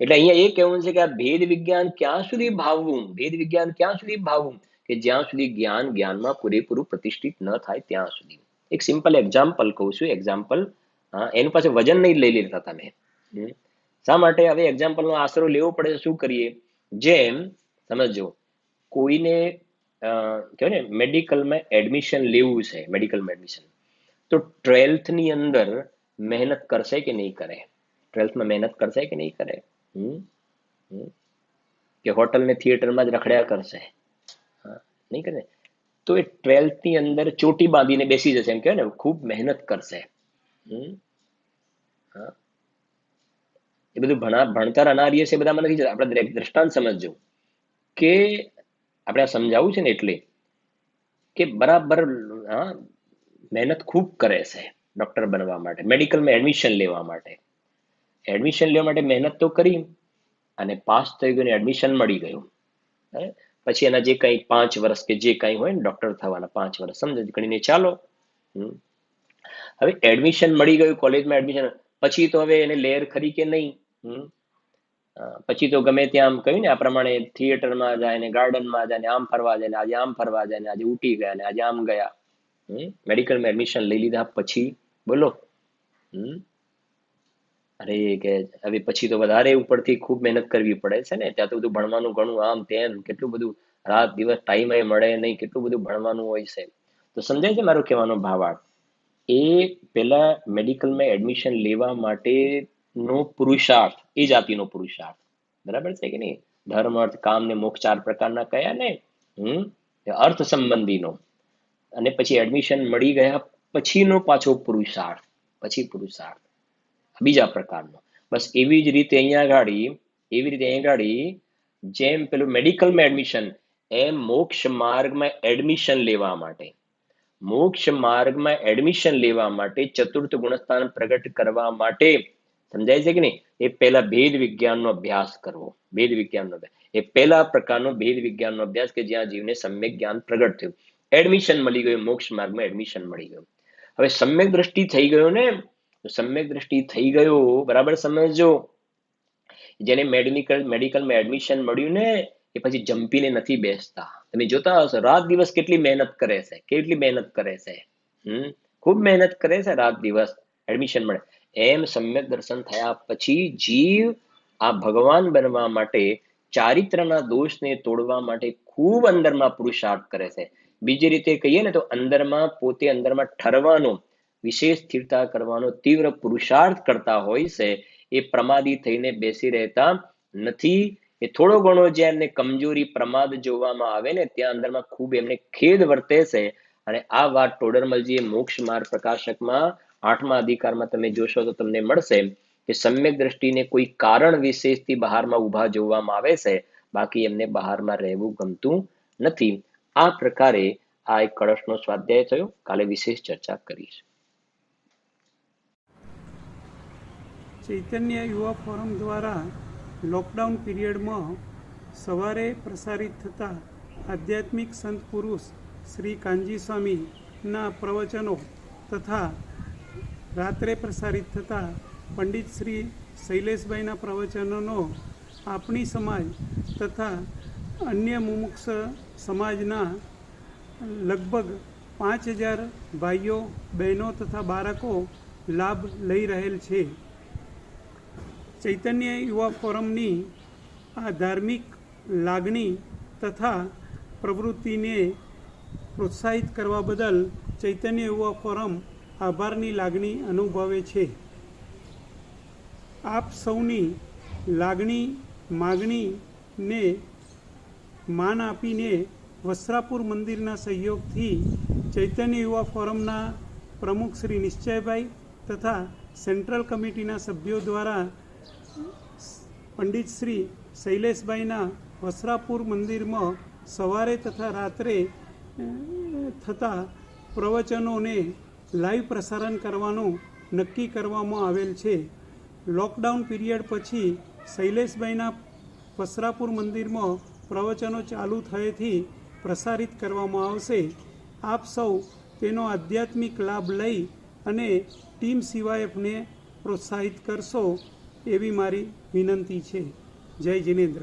Speaker 2: એટલે અહીંયા એ કહેવું છે કે આ ભેદ વિજ્ઞાન ક્યાં સુધી ભાવવું, ભેદ વિજ્ઞાન ક્યાં સુધી ભાવવું, કે જ્યાં સુધી જ્ઞાનમાં પૂરેપૂરું પ્રતિષ્ઠિત ન થાય ત્યાં સુધી. એક સિમ્પલ એક્ઝામ્પલ કહું છું, એક્ઝામ્પલ. એનું પાછું વજન નહીં લઈ લેતા તમે. શા માટે? હવે એક્ઝામ્પલનો આશરો લેવો પડે. શું કરીએ? જેમ સમજો, કોઈને કહેવાય ને મેડિકલમાં એડમિશન લેવું છે, મેડિકલમાં એડમિશન, તો 12th ની અંદર મહેનત કરશે કે નહીં કરે? 12thમાં મહેનત કરશે કે નહીં કરે? કે હોટલ ને થિયેટરમાં જ રખડ્યા કરશે? નહીં કરે. તો એ 12th ની અંદર ચોટી બાંધીને બેસી જશે, એમ કહેવાય ને, ખૂબ મહેનત કરશે. એ બધું ભણતર અનાર્ય છે, બધામાં નથી જતા. આપણે દ્રષ્ટાંત સમજજો કે આપણે આ સમજાવવું છે ને, એટલે કે બરાબર મહેનત ખૂબ કરે છે ડોક્ટર બનવા માટે, મેડિકલમાં એડમિશન લેવા માટે. એડમિશન લેવા માટે મહેનત તો કરી અને પાસ થઈ ગયું, એડમિશન મળી ગયું. પછી એના જે કંઈ 5 વર્ષ કે જે કંઈ હોય ને ડોક્ટર થવાના 5 વર્ષ સમજ ગણીને ચાલો. હવે એડમિશન મળી ગયું કોલેજમાં, એડમિશન પછી તો હવે એને લેર ખરી કે નહીં? પછી તો ગમે ત્યાં આમ કહ્યું ને આ પ્રમાણે થિયેટરમાં જાય ને ગાર્ડનમાં જાય ને આમ ફરવા જાય ને આજે આમ ફરવા જાય ને આજે ઉટી ગયા ને આજે આમ ગયા. મેડિકલમાં એડમિશન લઈ લીધા પછી બોલો. અરે કે હવે પછી તો વધારે ઉપરથી ખૂબ મહેનત કરવી પડે છે ને, ત્યાં તો બધું ભણવાનું ઘણું આમ તેમ, કેટલું બધું રાત દિવસ ટાઈમ મળે નહીં, કેટલું બધું ભણવાનું હોય છે. તો સમજાય છે મારો કહેવાનો ભાવાર્થ? એ પેલા મેડિકલમાં એડમિશન લેવા માટેનો પુરુષાર્થ, એ જાતિનો પુરુષાર્થ. બરાબર છે કે નહીં? ધર્મ, અર્થ, કામ ને મોક્ષ 4 પ્રકારના કયા ને, અર્થ સંબંધીનો. અને પછી એડમિશન મળી ગયા પછીનો પાછો પુરુષાર્થ, પછી પુરુષાર્થ બીજા પ્રકારનો. બસ એવી જ રીતે અહીંયા ગાડી, જેમ પેલું મેડિકલમાં એડમિશન, એમ મોક્ષ માર્ગમાં એડમિશન લેવા માટે, ચતુર્થ ગુણસ્થાન પ્રગટ કરવા માટે, સમજાય છે કે નહીં? એ પહેલા ભેદ વિજ્ઞાનનો અભ્યાસ કરવો. ભેદ વિજ્ઞાનનો એ પહેલા પ્રકારનો ભેદ વિજ્ઞાનનો અભ્યાસ કે જ્યાં જીવને સમ્યક જ્ઞાન પ્રગટ થયું, એડમિશન મળી ગયું, મોક્ષ માર્ગમાં એડમિશન મળી ગયું. હવે સમ્યક દ્રષ્ટિ થઈ ગયો ને, સમ્યક દ્રષ્ટિ થઈ ગયો, બરાબર સમજો. જેને મેડિકલમાં એડમિશન મળ્યું ને, એ પછી જંપીને નથી બેસતા. તમે જોતા હશો રાત દિવસ કેટલી મહેનત કરે છે, ખૂબ મહેનત કરે છે, રાત દિવસ એડમિશન મળે. એમ સમ્યક દર્શન થયા પછી જીવ આ ભગવાન બનવા માટે, ચારિત્રના દોષને તોડવા માટે ખૂબ અંદરમાં પુરુષાર્થ કરે છે. બીજી રીતે કહીએ ને તો પોતે અંદરમાં ઠરવાનો, વિશેષ સ્થિરતા કરવાનો તીવ્ર પુરુષાર્થ કરતા હોય છે. એ પ્રમાદી થઈને બેસી રહેતા નથી. એ થોડો ઘણો જે એમને કમજોરી, પ્રમાદ જોવામાં આવે ને, ત્યાં અંદરમાં ખૂબ એમને ખેદ વર્તે છે. અને આ વાત ટોડરમલજીએ મોક્ષ માર્ગ પ્રકાશકમાં 8મા અધિકારમાં તમે જોશો તો તમને મળશે કે સમ્યક દ્રષ્ટિને કોઈ કારણ વિશેષથી બહારમાં ઊભા જોવામાં આવે છે, બાકી એમને બહારમાં રહેવું ગમતું નથી. આ પ્રકારે આ એક કળશનો સ્વાધ્યાય થયો. કાલે વિશેષ ચર્ચા કરીશ.
Speaker 1: ચૈતન્ય યુવા ફોરમ દ્વારા લોકડાઉન પીરિયડમાં સવારે પ્રસારિત થતા આધ્યાત્મિક સંત પુરુષ શ્રી કાનજી સ્વામીના પ્રવચનો તથા રાત્રે પ્રસારિત થતા પંડિત શ્રી શૈલેષભાઈના પ્રવચનોનો આપણી સમાજ તથા અન્ય મુમુક્ષ સમાજના લગભગ 5000 ભાઈઓ બહેનો તથા બાળકો લાભ લઈ રહેલ છે. ચૈતન્ય યુવા ફોરમની આ ધાર્મિક લાગણી તથા પ્રવૃત્તિને પ્રોત્સાહિત કરવા બદલ ચૈતન્ય યુવા ફોરમ આભારની લાગણી અનુભવે છે. આપ સૌની લાગણી માગણીને માન આપીને વસ્ત્રાપુર મંદિરના સહયોગથી ચૈતન્ય યુવા ફોરમના પ્રમુખ શ્રી નિશ્ચયભાઈ તથા સેન્ટ્રલ કમિટીના સભ્યો દ્વારા પંડિત શ્રી શૈલેષભાઈના વસ્ત્રાપુર મંદિરમાં સવારે તથા રાત્રે થતા પ્રવચનોને લાઈવ પ્રસારણ કરવાનું નક્કી કરવામાં આવેલ છે. લોકડાઉન પીરિયડ પછી શૈલેષભાઈના વસ્ત્રાપુર મંદિરમાં પ્રવચનો ચાલુ થયેથી પ્રસારિત કરવામાં આવશે. આપ સૌ તેનો આધ્યાત્મિક લાભ લઈ અને ટીમ CYFને પ્રોત્સાહિત કરશો એવી મારી વિનંતી છે. જય જિનેન્દ્ર.